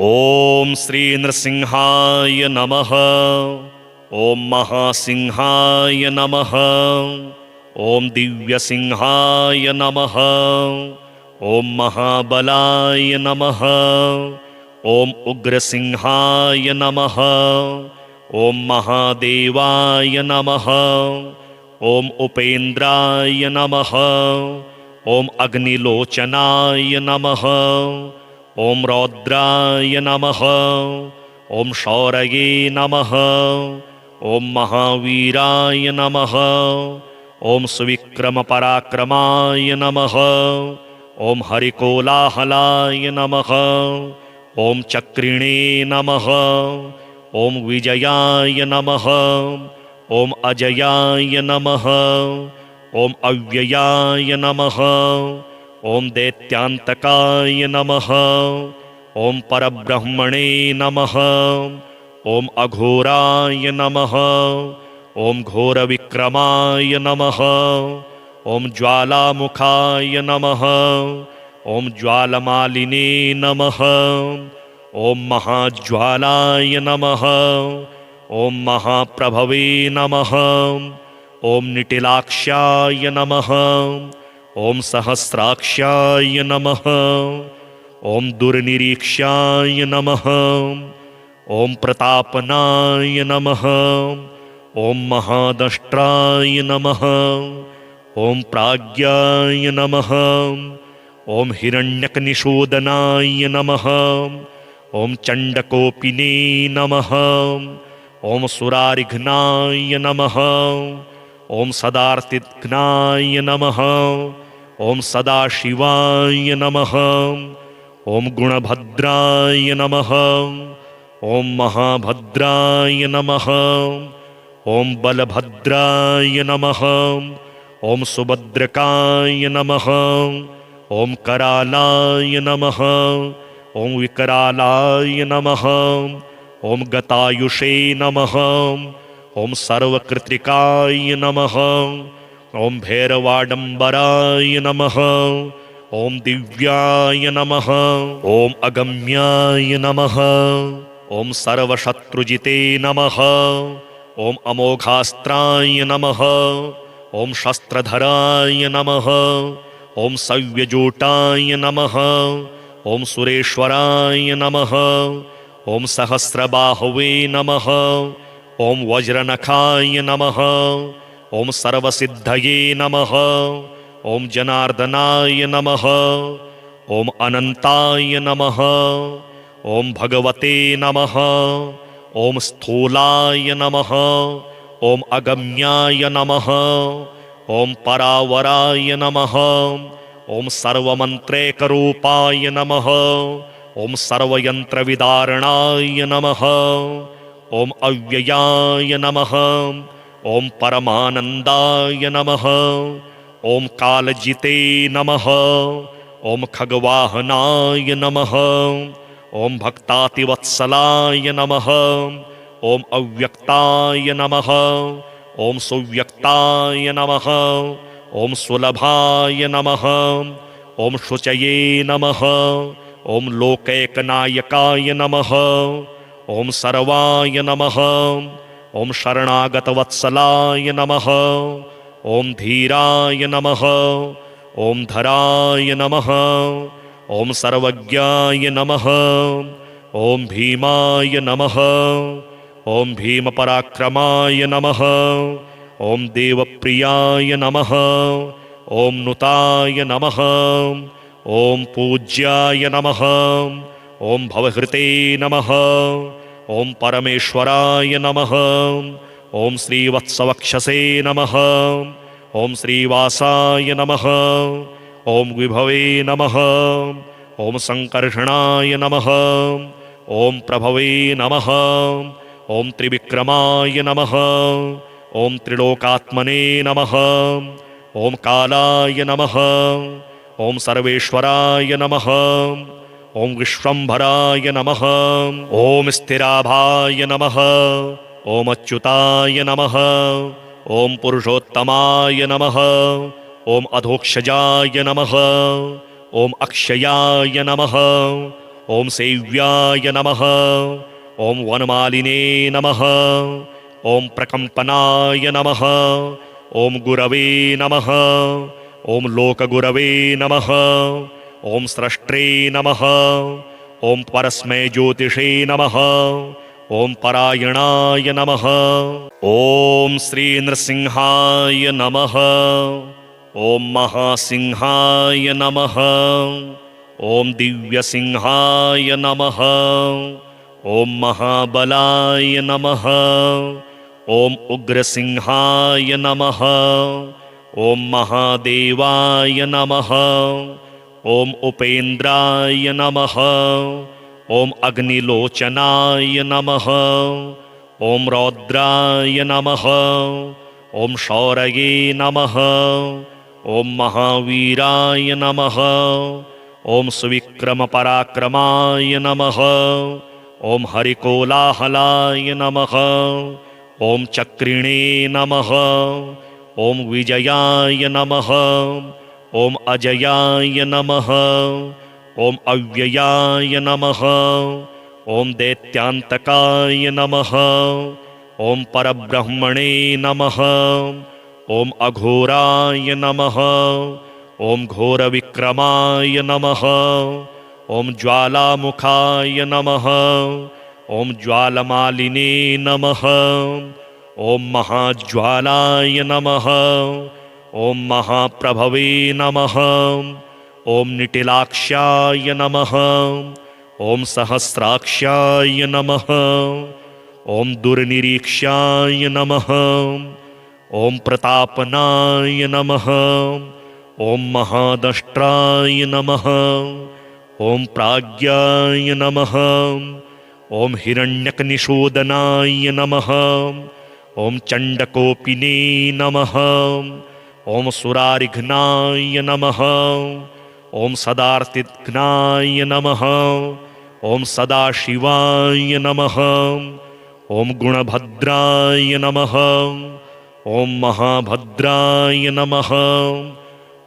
ಓಂ ಶ್ರೀ ನೃಸಿಂಹಾಯ ನಮಃ. ಓಂ ಮಹಾಸಿಂಹಾಯ ನಮಃ. ಓಂ ದಿವ್ಯಸಿಂಹಾಯ ನಮಃ. ಓಂ ಮಹಾಬಲಾಯ ನಮಃ. ಓಂ ಉಗ್ರಸಿಂಹಾಯ ನಮಃ. ಓಂ ಮಹಾದೇವಾಯ ನಮಃ. ಓಂ ಉಪೇಂದ್ರಾಯ ನಮಃ. ಓಂ ಅಗ್ನಿಲೋಚನಾಯ ನಮಃ. ಓಂ ರೌದ್ರಾಯ ನಮಃ. ಓಂ ಶೌರಯೇ ನಮಃ. ಓಂ ಮಹಾವೀರಾಯ ನಮಃ. ಓಂ ಸುವಿಕ್ರಮ ಪರಾಕ್ರಮಾಯ ನಮಃ. ಓಂ ಹರಿಕೋಲಾಹಲಾಯ ನಮಃ. ಓಂ ಚಕ್ರಿಣೇ ನಮಃ. ಓಂ ವಿಜಯಾಯ ನಮಃ. ಓಂ ಅಜಯಾಯ ನಮಃ. ಓಂ ಅವ್ಯಯಾಯ ನಮಃ. ಓಂ ದೈತ್ಯಾಂತಕಾಯ ನಮಃ. ಓಂ ಪರಬ್ರಹ್ಮಣೇ ನಮಃ. ಓಂ ಅಘೋರಾಯ ನಮಃ. ಓಂ ಘೋರವಿಕ್ರಮಾಯ ನಮಃ. ಓಂ ಜ್ವಾಲಾಮುಖಾಯ ನಮಃ. ಓಂ ಜ್ವಾಲಮಾಲಿನೇ ನಮಃ. ಓಂ ಮಹಾಜ್ವಾಲಾಯ ನಮಃ. ಓಂ ಮಹಾಪ್ರಭವೇ ನಮಃ. ಓಂ ನಿಟಿಲಾಕ್ಷಾಯ ನಮಃ. ಓಂ ಸಹಸ್ರಾಕ್ಷಾಯ ನಮಃ. ಓಂ ದುರ್ನಿರೀಕ್ಷಾಯ ನಮಃ. ಓಂ ಪ್ರತಾಪನಾಯ ನಮಃ. ಓಂ ಮಹಾದಷ್ಟ್ರಾಯ ನಮಃ. ಓಂ ಪ್ರಾಜ್ಞಾಯ ನಮಃ. ಓಂ ಹಿರಣ್ಯಕನಿಷೂದನಾಯ ನಮಃ. ಓಂ ಚಂಡಕೋಪಿನೇ ನಮಃ. ಓಂ ಸುರಾರಿಘ್ನಾಯ ನಮಃ. ಓಂ ಸದಾರ್ತಿಘ್ನಾಯ ನಮಃ. ಓಂ ಸದಾಶಿವಾಯ ನಮಃ. ಓಂ ಗುಣಭದ್ರಾಯ ನಮಃ. ಓಂ ಮಹಾಭದ್ರಾಯ ನಮಃ. ಓಂ ಬಲಭದ್ರಾಯ ನಮಃ. ಓಂ ಸುಭದ್ರಕಾಯ ನಮಃ. ಓಂ ಕರಾಲಾಯ ನಮಃ. ಓಂ ವಿಕರಾಲಾಯ ನಮಃ. ಓಂ ಗತಾಯುಷೇ ನಮಃ. ಓಂ ಸರ್ವಕೃತ್ರಿಕಾಯ ನಮಃ. ಓಂ ಭೈರವಾಡಂಬರಾಯ ನಮಃ. ಓಂ ದಿವ್ಯಾಯ ನಮಃ. ಓಂ ಅಗಮ್ಯಾಯ ನಮಃ. ಓಂ ಸರ್ವಶತ್ರುಜಿತೇ ನಮಃ. ಓಂ ಅಮೋಘಾಸ್ತ್ರಾಯ ನಮಃ. ಓಂ ಶಸ್ತ್ರಧರಾಯ ನಮಃ. ಓಂ ಸವ್ಯಜೂಟಾಯ ನಮಃ. ಓಂ ಸುರೇಶ್ವರಾಯ ನಮಃ. ಓಂ ಸಹಸ್ರಬಾಹುವೇ ನಮಃ. ಓಂ ವಜ್ರನಖಾಯ ನಮಃ. ಓಂ ಸರ್ವಸಿದ್ಧಯೇ ನಮಃ. ಓಂ ಜನಾರ್ದನಾಯ ನಮಃ. ಓಂ ಅನಂತಾಯ ನಮಃ. ಓಂ ಭಗವತೆ ನಮಃ. ಓಂ ಸ್ಥೂಲಾಯ ನಮಃ. ಓಂ ಅಗಮ್ಯಾಯ ನಮಃ. ಓಂ ಪರಾವರಾಯ ನಮಃ. ಓಂ ಸರ್ವಮಂತ್ರೇಕರೂಪಾಯ ನಮಃ. ಓಂ ಸರ್ವಯಂತ್ರವಿದಾರಣಾಯ ನಮಃ. ಓಂ ಅವ್ಯಯಾಯ ನಮಃ. ಓಂ ಪರಮಾನಂದಾಯ ನಮಃ. ಓಂ ಕಾಲಜಿತೇ ನಮಃ. ಓಂ ಖಗವಾಹನಾಯ ನಮಃ. ಓಂ ಭಕ್ತಾತಿವತ್ಸಲಾಯ ನಮಃ. ಓಂ ಅವ್ಯಕ್ತಾಯ ನಮಃ. ಓಂ ಸುವ್ಯಕ್ತಾಯ ನಮಃ. ಓಂ ಸುಲಭಾಯ ನಮಃ. ಓಂ ಶುಚಯೇ ನಮಃ. ಓಂ ಲೋಕೈಕನಾಯಕಾಯ ನಮಃ. ಓಂ ಸರ್ವಾಯ ನಮಃ. ಓಂ ಶರಣಾಗತವತ್ಸಲಾಯ ನಮಃ. ಓಂ ಧೀರಾಯ ನಮಃ. ಓಂ ಧರಾಯ ನಮಃ. ಓಂ ಸರ್ವಜ್ಞಾಯ ನಮಃ. ಓಂ ಭೀಮಾಯ ನಮಃ. ಓಂ ಭೀಮಪರಾಕ್ರಮಾಯ ನಮಃ. ಓಂ ದೇವಪ್ರಿಯಾಯ ನಮಃ. ಓಂ ನುತಾಯ ನಮಃ. ಓಂ ಪೂಜ್ಯಾಯ ನಮಃ. ಓಂ ಭವಹೃತೆ ನಮಃ. ಓಂ ಪರಮೇಶ್ವರಾಯ ನಮಃ. ಓಂ ಶ್ರೀವತ್ಸವಕ್ಷಸೇ ನಮಃ. ಓಂ ಶ್ರೀವಾಸಾಯ ನಮಃ. ಓಂ ವಿಭವೇ ನಮಃ. ಓಂ ಸಂಕರ್ಷಣಾಯ ನಮಃ. ಓಂ ಪ್ರಭವೇ ನಮಃ. ಓಂ ತ್ರಿವಿಕ್ರಮಾಯ ನಮಃ. ಓಂ ತ್ರಿಲೋಕಾತ್ಮನೇ ನಮಃ. ಓಂ ಕಾಲಾಯ ನಮಃ. ಓಂ ಸರ್ವೇಶ್ವರಾಯ ನಮಃ. ಓಂ ವಿಶ್ವಂಭರಾಯ ನಮಃ. ಓಂ ಸ್ಥಿರಾಭಾಯ ನಮಃ. ಓಂ ಅಚ್ಯುತಾಯ ನಮಃ. ಓಂ ಪುರುಷೋತ್ತಮಾಯ ನಮಃ. ಓಂ ಅಧೋಕ್ಷಜಾಯ ನಮಃ. ಓಂ ಅಕ್ಷಯಾಯ ನಮಃ. ಓಂ ಸೇವ್ಯಾಯ ನಮಃ. ಓಂ ವನಮಾಲಿನೇ ನಮಃ. ಓಂ ಪ್ರಕಂಪನಾಯ ನಮಃ. ಓಂ ಗುರವೇ ನಮಃ. ಓಂ ಲೋಕಗುರವೇ ನಮಃ. ಓಂ ಸ್ರಷ್ಟ್ರೇ ನಮಃ. ಓಂ ಪರಸ್ಮೈ ಜ್ಯೋತಿಷೇ ನಮಃ. ಓಂ ಪರಾಯಣಾಯ ನಮಃ. ಓಂ ಶ್ರೀ ನೃಸಿಂಹಾಯ ನಮಃ. ಓಂ ಮಹಾಸಿಂಹಾಯ ನಮಃ. ಓಂ ದಿವ್ಯಸಿಂಹಾಯ ನಮಃ. ಓಂ ಮಹಾಬಲಾಯ ನಮಃ. ಓಂ ಉಗ್ರಸಿಂಹಾಯ ನಮಃ. ಓಂ ಮಹಾದೇವಾಯ ನಮಃ. ಓಂ ಉಪೇಂದ್ರಾಯ ನಮಃ. ಓಂ ಅಗ್ನಿಲೋಚನಾಯ ನಮಃ. ಓಂ ರೌದ್ರಾಯ ನಮಃ. ಓಂ ಶೌರಯೇ ನಮಃ. ಓಂ ಮಹಾವೀರಾಯ ನಮಃ. ಓಂ ಸುವಿಕ್ರಮ ಪರಾಕ್ರಮಾಯ ನಮಃ. ಓಂ ಹರಿಕೋಲಾಹಲಾಯ ನಮಃ. ಓಂ ಚಕ್ರಿಣೇ ನಮಃ. ಓಂ ವಿಜಯಾಯ ನಮಃ. ಓಂ ಅಜಯಾಯ ನಮಃ. ಓಂ ಅವ್ಯಯಾಯ ನಮಃ. ಓಂ ದೈತ್ಯಾಂತಕಾಯ ನಮಃ. ಓಂ ಪರಬ್ರಹ್ಮಣೇ ನಮಃ. ಓಂ ಅಘೋರಾಯ ನಮಃ. ಓಂ ಘೋರವಿಕ್ರಮಾಯ ನಮಃ. ಓಂ ಜ್ವಾಲಾಮುಖಾಯ ನಮಃ. ಓಂ ಜ್ವಾಲಮಾಲಿನೇ ನಮಃ. ಓಂ ಮಹಾಜ್ವಾಲಾಯ ನಮಃ. ಓಂ ಮಹಾಪ್ರಭವೇ ನಮಃ. ಓಂ ನಿಟಿಲಾಕ್ಷಾಯ ನಮಃ. ಓಂ ಸಹಸ್ರಾಕ್ಷಾಯ ನಮಃ. ಓಂ ದುರ್ನಿರೀಕ್ಷಾಯ ನಮಃ. ಓಂ ಪ್ರತಾಪನಾಯ ನಮಃ. ಓಂ ಮಹಾದಷ್ಟ್ರಾಯ ನಮಃ. ಓಂ ಪ್ರಾಜ್ಞಾಯ ನಮಃ. ಓಂ ಹಿರಣ್ಯಕನಿಷೂದನಾಯ ನಮಃ. ಓಂ ಚಂಡಕೋಪಿನೇ ನಮಃ. ಓಂ ಸುರಾರಿಘ್ನಾಯ ನಮಃ. ಓಂ ಸದಾರ್ತಿಘ್ನಾಯ ನಮಃ. ಓಂ ಸದಾಶಿವಾಯ ನಮಃ. ಓಂ ಗುಣಭದ್ರಾಯ ನಮಃ. ಓಂ ಮಹಾಭದ್ರಾಯ ನಮಃ.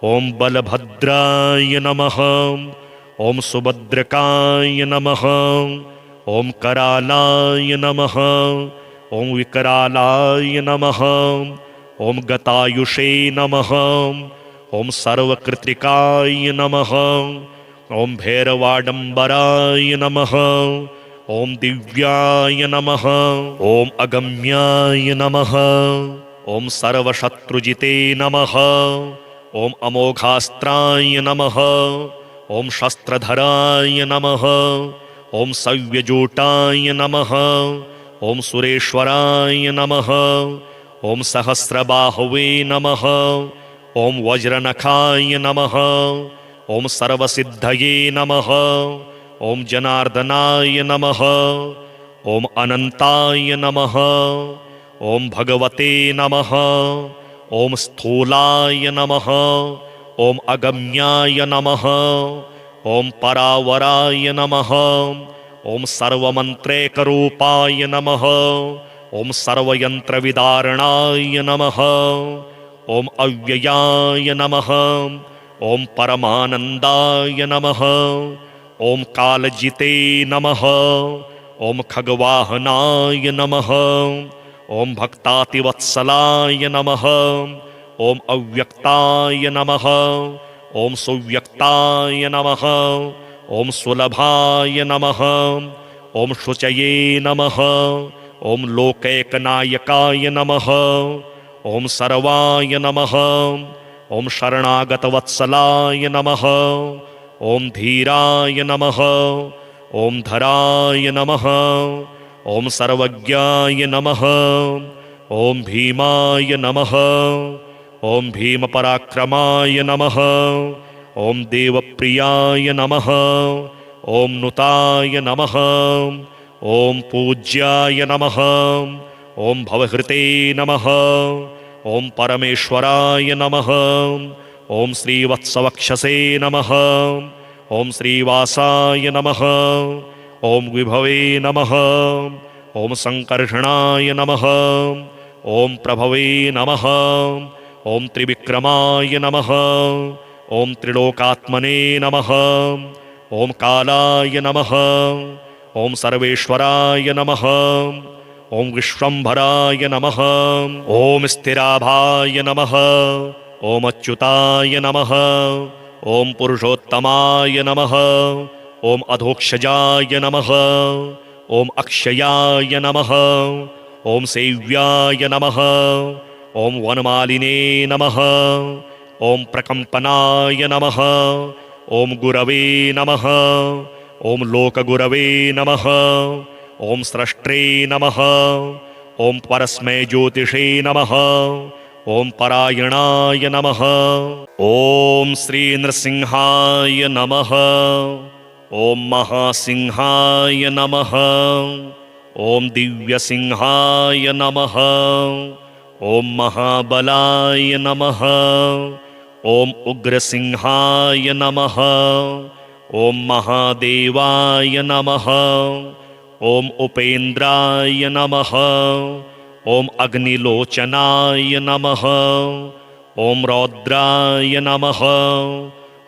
ಓಂ ಬಲಭದ್ರಾಯ ನಮಃ. ಓಂ ಸುಭದ್ರಕಾಯ ನಮಃ. ಓಂ ಕರಾಲಾಯ ನಮಃ. ಓಂ ವಿಕರಾಲಾಯ ನಮಃ. ಓಂ ಗತಾಯುಷೇ ನಮಃ. ಓಂ ಸರ್ವಕೃತಿಕಾಯ ನಮಃ. ಓಂ ಭೈರವಾಡಂಬರಾಯ ನಮಃ. ಓಂ ದಿವ್ಯಾಯ ನಮಃ. ಓಂ ಅಗಮ್ಯಾಯ ನಮಃ. ಓಂ ಸರ್ವಶತ್ರುಜಿತೇ ನಮಃ. ಓಂ ಅಮೋಘಾಸ್ತ್ರಾಯ ನಮಃ. ಓಂ ಶಸ್ತ್ರಧರಾಯ ನಮಃ. ಓಂ ಸವ್ಯಜೂಟಾಯ ನಮಃ. ಓಂ ಸುರೇಶ್ವರಾಯ ನಮಃ. ಓಂ ಸಹಸ್ರಬಾಹುವೇ ನಮಃ. ಓಂ ವಜ್ರನಖಾಯ ನಮಃ. ಓಂ ಸರ್ವಸಿದ್ಧಯೇ ನಮಃ. ಓಂ ಜನಾರ್ದನಾಯ ನಮಃ. ಓಂ ಅನಂತಾಯ ನಮಃ. ಓಂ ಭಗವತೆ ನಮಃ. ಓಂ ಸ್ಥೂಲಾಯ ನಮಃ. ಓಂ ಅಗಮ್ಯಾಯ ನಮಃ. ಓಂ ಪರಾವರಾಯ ನಮಃ. ಓಂ ಸರ್ವಮಂತ್ರೇಕರೂಪಾಯ ನಮಃ. ಓಂ ಸರ್ವಯಂತ್ರವಿದಾರಣಾಯ ನಮಃ. ಓಂ ಅವ್ಯಯಾಯ ನಮಃ. ಓಂ ಪರಮಾನಂದಾಯ ನಮಃ. ಓಂ ಕಾಲಜಿತೇ ನಮಃ. ಓಂ ಖಗವಾಹನಾಯ ನಮಃ. ಓಂ ಭಕ್ತಾತಿವತ್ಸಲಾಯ ನಮಃ. ಓಂ ಅವ್ಯಕ್ತಾಯ ನಮಃ. ಓಂ ಸುವ್ಯಕ್ತಾಯ ನಮಃ. ಓಂ ಸುಲಭಾಯ ನಮಃ. ಓಂ ಶುಚಯೇ ನಮಃ. ಓಂ ಲೋಕೈಕನಾಯಕಾಯ ನಮಃ. ಓಂ ಸರ್ವಾಯ ನಮಃ. ಓಂ ಶರಣಾಗತವತ್ಸಲಾಯ ನಮಃ. ಓಂ ಧೀರಾಯ ನಮಃ. ಓಂ ಧರಾಯ ನಮಃ. ಓಂ ಸರ್ವಜ್ಞಾಯ ನಮಃ. ಓಂ ಭೀಮಾಯ ನಮಃ. ಓಂ ಭೀಮಪರಾಕ್ರಮಾಯ ನಮಃ. ಓಂ ದೇವಪ್ರಿಯಾಯ ನಮಃ. ಓಂ ನುತಾಯ ನಮಃ. ಓಂ ಪೂಜ್ಯಾಯ ನಮಃ. ಓಂ ಭವಹೃತೆ ನಮಃ. ಓಂ ಪರಮೇಶ್ವರಾಯ ನಮಃ. ಓಂ ಶ್ರೀವತ್ಸವಕ್ಷಸೇ ನಮಃ. ಓಂ ಶ್ರೀವಾಸಾಯ ನಮಃ. ಓಂ ವಿಭವೇ ನಮಃ. ಓಂ ಸಂಕರ್ಷಣಾಯ ನಮಃ. ಓಂ ಪ್ರಭವೇ ನಮಃ. ಓಂ ತ್ರಿವಿಕ್ರಮಾಯ ನಮಃ. ಓಂ ತ್ರಿಲೋಕಾತ್ಮನೇ ನಮಃ. ಓಂ ಕಾಲಾಯ ನಮಃ. ಓಂ ಸರ್ವೇಶ್ವರಾಯ ನಮಃ. ಓಂ ವಿಶ್ವಂಭರಾಯ ನಮಃ. ಓಂ ಸ್ಥಿರಾಭಾಯ ನಮಃ. ಓಂ ಅಚ್ಯುತಾಯ ನಮಃ. ಓಂ ಪುರುಷೋತ್ತಮಾಯ ನಮಃ. ಓಂ ಅಧೋಕ್ಷಜಾಯ ನಮಃ. ಓಂ ಅಕ್ಷಯಾಯ ನಮಃ. ಓಂ ಸೇವ್ಯಾಯ ನಮಃ. ಓಂ ವನಮಾಲಿನೇ ನಮಃ. ಓಂ ಪ್ರಕಂಪನಾಯ ನಮಃ. ಓಂ ಗುರವೇ ನಮಃ. ಓಂ ಲೋಕಗುರವೇ ನಮಃ. ಓಂ ಸ್ರಷ್ಟ್ರೇ ನಮಃ. ಓಂ ಪರಸ್ಮೈ ಜ್ಯೋತಿಷೇ ನಮಃ. ಓಂ ಪರಾಯಣಾಯ ನಮಃ. ಓಂ ಶ್ರೀ ನೃಸಿಂಹಾಯ ನಮಃ. ಓಂ ಮಹಾಸಿಂಹಾಯ ನಮಃ. ಓಂ ದಿವ್ಯಸಿಂಹಾಯ ನಮಃ. ಓಂ ಮಹಾಬಲಾಯ ನಮಃ. ಓಂ ಉಗ್ರಸಿಂಹಾಯ ನಮಃ. ಓಂ ಮಹಾದೇವಾಯ ನಮಃ. ಓಂ ಉಪೇಂದ್ರಾಯ ನಮಃ. ಓಂ ಅಗ್ನಿಲೋಚನಾಯ ನಮಃ. ಓಂ ರೌದ್ರಾಯ ನಮಃ.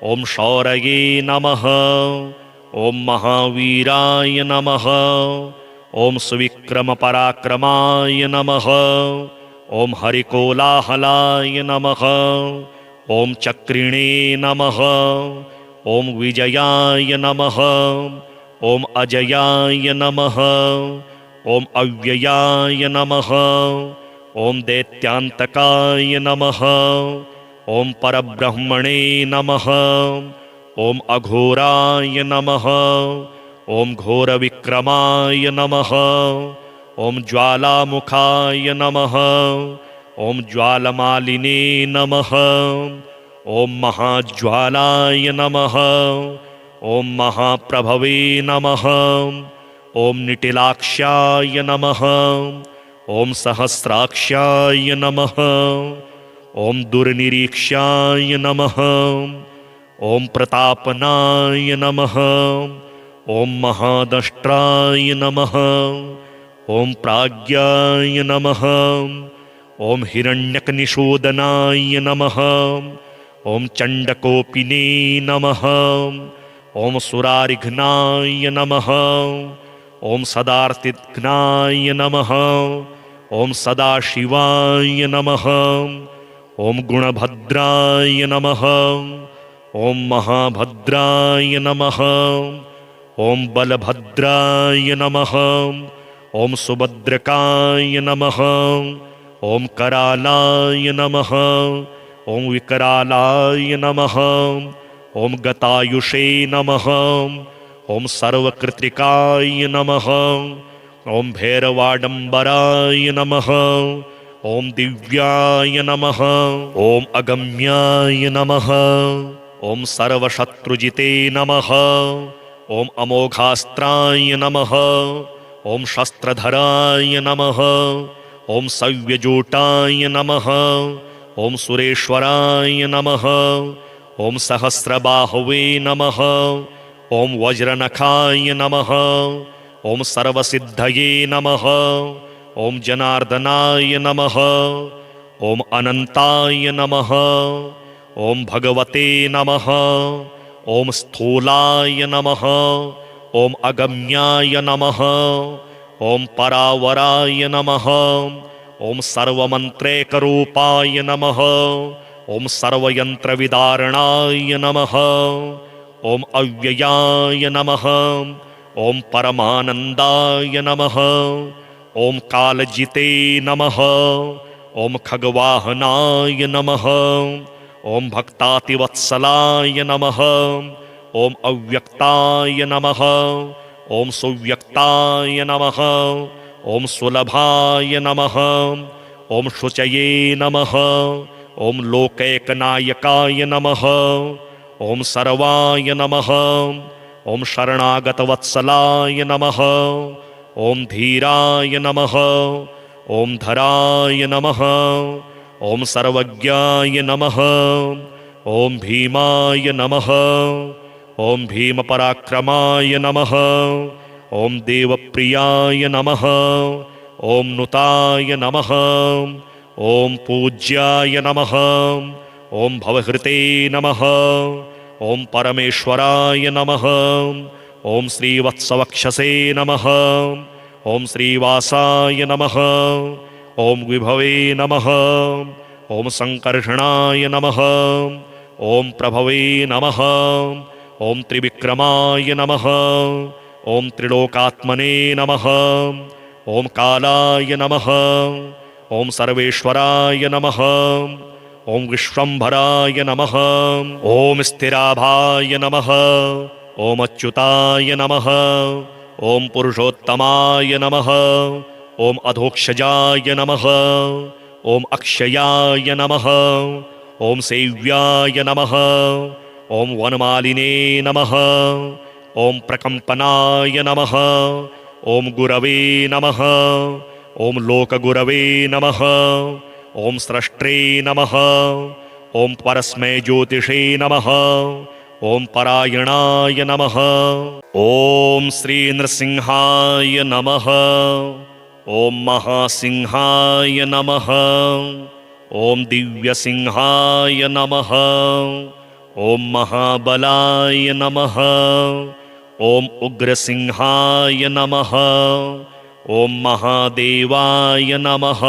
ಓಂ ಶೌರಯೇ ನಮಃ. ಓಂ ಮಹಾವೀರಾಯ ನಮಃ. ಓಂ ಸುವಿಕ್ರಮ ಪರಾಕ್ರಮಾಯ ನಮಃ. ಓಂ ಹರಿಕೋಲಾಹಲಾಯ ನಮಃ. ಓಂ ಚಕ್ರಿಣೇ ನಮಃ. ಓಂ ವಿಜಯಾಯ ನಮಃ. ಓಂ ಅಜಯಾಯ ನಮಃ. ಓಂ ಅವ್ಯಯಾಯ ನಮಃ. ಓಂ ದೈತ್ಯಾಂತಕಾಯ ನಮಃ. ಓಂ ಪರಬ್ರಹ್ಮಣೇ ನಮಃ. ಓಂ ಅಘೋರಾಯ ನಮಃ. ಓಂ ಘೋರವಿಕ್ರಮಾಯ ನಮಃ. ಓಂ ಜ್ವಾಲಾಮುಖಾಯ ನಮಃ. ಓಂ ಜ್ವಾಲಮಾಲಿನೇ ನಮಃ. ಓಂ ಮಹಾಜ್ವಾಲಾಯ ನಮಃ. ಓಂ ಮಹಾಪ್ರಭವೇ ನಮಃ. ಓಂ ನಿಟಿಲಾಕ್ಷಾಯ ನಮಃ. ಓಂ ಸಹಸ್ರಾಕ್ಷಾಯ ನಮಃ. ಓಂ ದುರ್ನಿರೀಕ್ಷಾಯ ನಮಃ. ಓಂ ಪ್ರತಾಪನಾಯ ನಮಃ. ಓಂ ಮಹಾದಷ್ಟ್ರಾಯ ನಮಃ. ಓಂ ಪ್ರಾಜ್ಞಾಯ ನಮಃ. ಓಂ ಹಿರಣ್ಯಕನಿಷೂದನಾಯ ನಮಃ. ಓಂ ಚಂಡಕೋಪಿನೇ ನಮಃ. ಓಂ ಸುರಾರಿಘ್ನಾಯ ನಮಃ. ಓಂ ಸದಾರ್ತಿಘ್ನಾಯ ನಮಃ. ಓಂ ಸದಾಶಿವಾಯ ನಮಃ. ಓಂ ಗುಣಭದ್ರಾಯ ನಮಃ. ಓಂ ಮಹಾಭದ್ರಾಯ ನಮಃ. ಓಂ ಬಲಭದ್ರಾಯ ನಮಃ. ಓಂ ಸುಭದ್ರಕಾಯ ನಮಃ. ಓಂ ಕರಾಲಾಯ ನಮಃ. ಓಂ ವಿಕರಾಲಾಯ ನಮಃ. ಓಂ ಗತಾಯುಷೇ ನಮಃ. ಓಂ ಸರ್ವಕೃತ್ರಿಕಾಯ ನಮಃ. ಓಂ ಭೈರವಾಡಂಬರಾಯ ನಮಃ. ಓಂ ದಿವ್ಯಾಯ ನಮಃ. ಓಂ ಅಗಮ್ಯಾಯ ನಮಃ. ಓಂ ಸರ್ವಶತ್ರುಜಿತೇ ನಮಃ. ಓಂ ಅಮೋಘಾಸ್ತ್ರಾಯ ನಮಃ. ಓಂ ಶಸ್ತ್ರಧರಾಯ ನಮಃ. ಓಂ ಸವ್ಯಜೂಟಾಯ ನಮಃ. ಓಂ ಸುರೇಶ್ವರಾಯ ನಮಃ. ಓಂ ಸಹಸ್ರಬಾಹುವೇ ನಮಃ. ಓಂ ವಜ್ರನಖಾಯ ನಮಃ. ಓಂ ಸರ್ವಸಿದ್ಧಯೇ ನಮಃ. ಓಂ ಜನಾರ್ದನಾಯ ನಮಃ. ಓಂ ಅನಂತಾಯ ನಮಃ. ಓಂ ಭಗವತೆ ನಮಃ. ಓಂ ಸ್ಥೂಲಾಯ ನಮಃ. ಓಂ ಅಗಮ್ಯಾಯ ನಮಃ. ಓಂ ಪರಾವರಾಯ ನಮಃ. ಓಂ ಸರ್ವಮಂತ್ರೇಕರೂಪಾಯ ನಮಃ. ಓಂ ಸರ್ವಯಂತ್ರವಿದಾರಣಾಯ ನಮಃ. ಓಂ ಅವ್ಯಯಾಯ ನಮಃ. ಓಂ ಪರಮಾನಂದಾಯ ನಮಃ. ಓಂ ಕಾಲಜಿತೇ ನಮಃ. ಓಂ ಖಗವಾಹನಾಯ ನಮಃ. ಓಂ ಭಕ್ತಾತಿವತ್ಸಲಾಯ ನಮಃ. ಓಂ ಅವ್ಯಕ್ತಾಯ ನಮಃ. ಓಂ ಸುವ್ಯಕ್ತಾಯ ನಮಃ. ಓಂ ಸುಲಭಾಯ ನಮಃ. ಓಂ ಶುಚಯೇ ನಮಃ. ಓಂ ಲೋಕೈಕನಾಯಕಾಯ ನಮಃ. ಓಂ ಸರ್ವಾಯ ನಮಃ. ಓಂ ಶರಣಾಗತವತ್ಸಲಾಯ ನಮಃ. ಓಂ ಧೀರಾಯ ನಮಃ. ಓಂ ಧರಾಯ ನಮಃ. ಓಂ ಸರ್ವಜ್ಞಾಯ ನಮಃ. ಓಂ ಭೀಮಾಯ ನಮಃ. ಓಂ ಭೀಮಪರಾಕ್ರಮಾಯ ನಮಃ. ಓಂ ದೇವಪ್ರಿಯಾಯ ನಮಃ. ಓಂ ನುತಾಯ ನಮಃ. ಓಂ ಪೂಜ್ಯಾಯ ನಮಃ. ಓಂ ಭವಹೃತೆ ನಮಃ. ಓಂ ಪರಮೇಶ್ವರಾಯ ನಮಃ. ಓಂ ಶ್ರೀವತ್ಸವಕ್ಷಸೇ ನಮಃ. ಓಂ ಶ್ರೀವಾಸಾಯ ನಮಃ. ಓಂ ವಿಭವೇ ನಮಃ. ಓಂ ಸಂಕರ್ಷಣಾಯ ನಮಃ. ಓಂ ಪ್ರಭವೇ ನಮಃ. ಓಂ ತ್ರಿವಿಕ್ರಮಾಯ ನಮಃ. ಓಂ ತ್ರಿಲೋಕಾತ್ಮನೇ ನಮಃ. ಓಂ ಕಾಲಾಯ ನಮಃ. ಓಂ ಸರ್ವೇಶ್ವರಾಯ ನಮಃ. ಓಂ ವಿಶ್ವಂಭರಾಯ ನಮಃ. ಓಂ ಸ್ಥಿರಾಭಾಯ ನಮಃ. ಓಂ ಅಚ್ಯುತಾಯ ನಮಃ. ಓಂ ಪುರುಷೋತ್ತಮಾಯ ನಮಃ. ಓಂ ಅಧೋಕ್ಷಜಾಯ ನಮಃ. ಓಂ ಅಕ್ಷಯಾಯ ನಮಃ. ಓಂ ಸೇವ್ಯಾಯ ನಮಃ. ಓಂ ವನಮಾಲಿನೇ ನಮಃ. ಓಂ ಪ್ರಕಂಪನಾಯ ನಮಃ. ಓಂ ಗುರವೇ ನಮಃ. ಓಂ ಲೋಕಗುರವೇ ನಮಃ. ಓಂ ಸ್ರಷ್ಟ್ರೇ ನಮಃ. ಓಂ ಪರಸ್ಮೈ ಜ್ಯೋತಿಷೇ ನಮಃ. ಓಂ ಪರಾಯಣಾಯ ನಮಃ. ಓಂ ಶ್ರೀ ನೃಸಿಂಹಾಯ ನಮಃ. ಓಂ ಮಹಾಸಿಂಹಾಯ ನಮಃ. ಓಂ ದಿವ್ಯಸಿಂಹಾಯ ನಮಃ. ಓಂ ಮಹಾಬಲಾಯ ನಮಃ. ಓಂ ಉಗ್ರಸಿಂಹಾಯ ನಮಃ. ಓಂ ಮಹಾದೇವಾಯ ನಮಃ.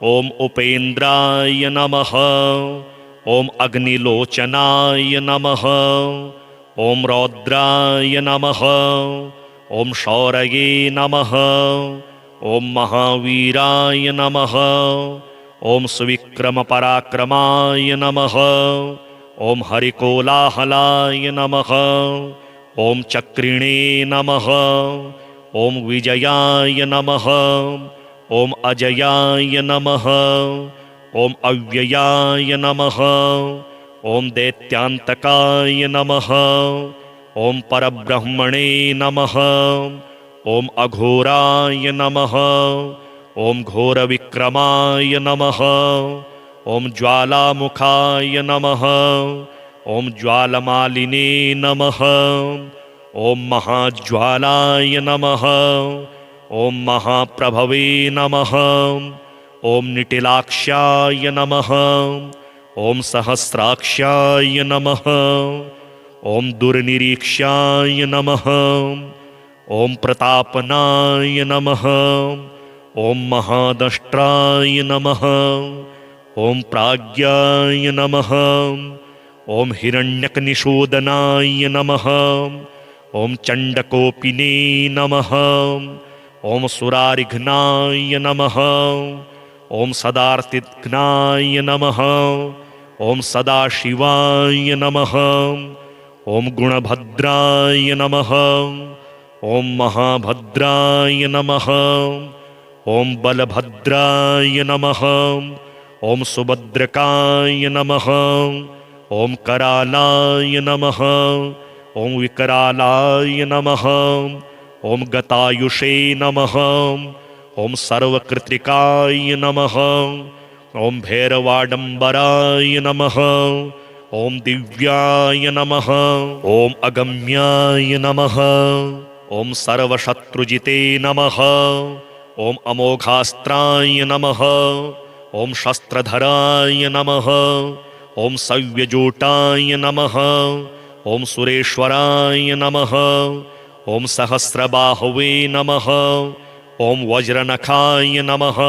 ಓಂ ಉಪೇಂದ್ರಾಯ ನಮಃ. ಓಂ ಅಗ್ನಿಲೋಚನಾಯ ನಮಃ. ಓಂ ರೌದ್ರಾಯ ನಮಃ. ಓಂ ಶೌರಯೇ ನಮಃ. ಓಂ ಮಹಾವೀರಾಯ ನಮಃ. ಓಂ ಸುವಿಕ್ರಮ ಪರಾಕ್ರಮಾಯ ನಮಃ. ಓಂ ಹರಿಕೋಲಾಹಲಾಯ ನಮಃ. ಓಂ ಚಕ್ರಿಣೇ ನಮಃ. ಓಂ ವಿಜಯಾಯ ನಮಃ. ಓಂ ಅಜಯಾಯ ನಮಃ. ಓಂ ಅವ್ಯಯಾಯ ನಮಃ. ಓಂ ದೈತ್ಯಾಂತಕಾಯ ನಮಃ. ಓಂ ಪರಬ್ರಹ್ಮಣೇ ನಮಃ. ಓಂ ಅಘೋರಾಯ ನಮಃ. ಓಂ ಘೋರವಿಕ್ರಮಾಯ ನಮಃ. ಓಂ ಜ್ವಾಲಾಮುಖಾಯ ನಮಃ. ಓಂ ಜ್ವಾಲಮಾಲಿನೇ ನಮಃ. ಓಂ ಮಹಾಜ್ವಾಲಾಯ ನಮಃ. ಓಂ ಮಹಾಪ್ರಭವೇ ನಮಃ. ಓಂ ನಿಟಿಲಾಕ್ಷಾಯ ನಮಃ. ಓಂ ಸಹಸ್ರಾಕ್ಷಾಯ ನಮಃ. ಓಂ ದುರ್ನಿರೀಕ್ಷಾಯ ನಮಃ. ಓಂ ಪ್ರತಾಪನಾಯ ನಮಃ. ಓಂ ಮಹಾದಷ್ಟ್ರಾಯ ನಮಃ. ಓಂ ಪ್ರಾಜ್ಞಾಯ ನಮಃ. ಓಂ ಹಿರಣ್ಯಕನಿಷೂದನಾಯ ನಮಃ. ಓಂ ಚಂಡಕೋಪಿನೇ ನಮಃ. ಓಂ ಸುರಾರಿಘ್ನಾಯ ನಮಃ. ಓಂ ಸದಾರ್ತಿಘ್ನಾಯ ನಮಃ. ಓಂ ಸದಾಶಿವಾಯ ನಮಃ. ಓಂ ಗುಣಭದ್ರಾಯ ನಮಃ. ಓಂ ಮಹಾಭದ್ರಾಯ ನಮಃ. ಓಂ ಬಲಭದ್ರಾಯ ನಮಃ. ಓಂ ಸುಭದ್ರಕಾಯ ನಮಃ. ಓಂ ಕರಾಲಾಯ ನಮಃ. ಓಂ ವಿಕರಾಲಾಯ ನಮಃ. ಓಂ ಗತಾಯುಷೇ ನಮಃ. ಓಂ ಸರ್ವಕೃತ್ರಿಕಾಯ ನಮಃ. ಓಂ ಭೈರವಾಡಂಬರಾಯ ನಮಃ. ಓಂ ದಿವ್ಯಾಯ ನಮಃ. ಓಂ ಅಗಮ್ಯಾಯ ನಮಃ. ಓಂ ಸರ್ವಶತ್ರುಜಿತೇ ನಮಃ. ಓಂ ಅಮೋಘಾಸ್ತ್ರಾಯ ನಮಃ. ಓಂ ಶಸ್ತ್ರಧರಾಯ ನಮಃ. ಓಂ ಸವ್ಯಜೂಟಾಯ ನಮಃ. ಓಂ ಸುರೇಶ್ವರಾಯ ನಮಃ. ಓಂ ಸಹಸ್ರಬಾಹುವೇ ನಮಃ. ಓಂ ವಜ್ರನಖಾಯ ನಮಃ.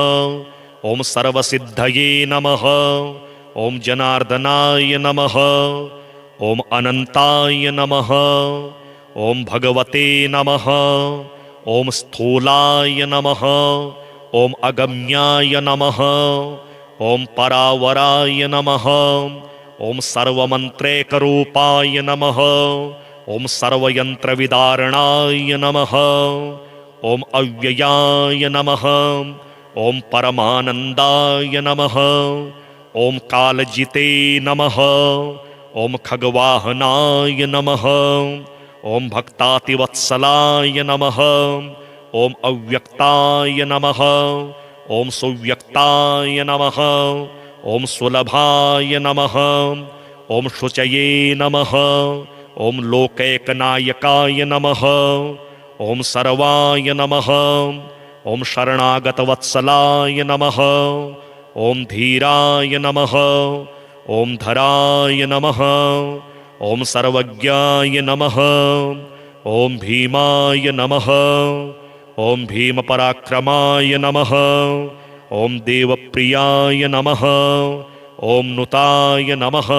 ಓಂ ಸರ್ವಸಿದ್ಧಯೇ ನಮಃ. ಓಂ ಜನಾರ್ದನಾಯ ನಮಃ. ಓಂ ಅನಂತಾಯ ನಮಃ. ಓಂ ಭಗವತೆ ನಮಃ. ಓಂ ಸ್ಥೂಲಾಯ ನಮಃ. ಓಂ ಅಗಮ್ಯಾಯ ನಮಃ. ಓಂ ಪರಾವರಾಯ ನಮಃ. ಓಂ ಸರ್ವಮಂತ್ರೇಕರೂಪಾಯ ನಮಃ. ಓಂ ಸರ್ವಯಂತ್ರವಿದಾರಣಾಯ ನಮಃ. ಓಂ ಅವ್ಯಯಾಯ ನಮಃ. ಓಂ ಪರಮಾನಂದಾಯ ನಮಃ. ಓಂ ಕಾಲಜಿತೇ ನಮಃ. ಓಂ ಖಗವಾಹನಾಯ ನಮಃ. ಓಂ ಭಕ್ತಾತಿವತ್ಸಲಾಯ ನಮಃ. ಓಂ ಅವ್ಯಕ್ತಾಯ ನಮಃ. ಓಂ ಸುವ್ಯಕ್ತಾಯ ನಮಃ. ಓಂ ಸುಲಭಾಯ ನಮಃ. ಓಂ ಶುಚಯೇ ನಮಃ. ಓಂ ಲೋಕೈಕನಾಯಕಾಯ ನಮಃ. ಓಂ ಸರ್ವಾಯ ನಮಃ. ಓಂ ಶರಣಾಗತವತ್ಸಲಾಯ ನಮಃ. ಓಂ ಧೀರಾಯ ನಮಃ. ಓಂ ಧರಾಯ ನಮಃ. ಓಂ ಸರ್ವಜ್ಞಾಯ ನಮಃ. ಓಂ ಭೀಮಾಯ ನಮಃ. ಓಂ ಭೀಮಪರಾಕ್ರಮಾಯ ನಮಃ. ಓಂ ದೇವಪ್ರಿಯಾಯ ನಮಃ. ಓಂ ನುತಾಯ ನಮಃ.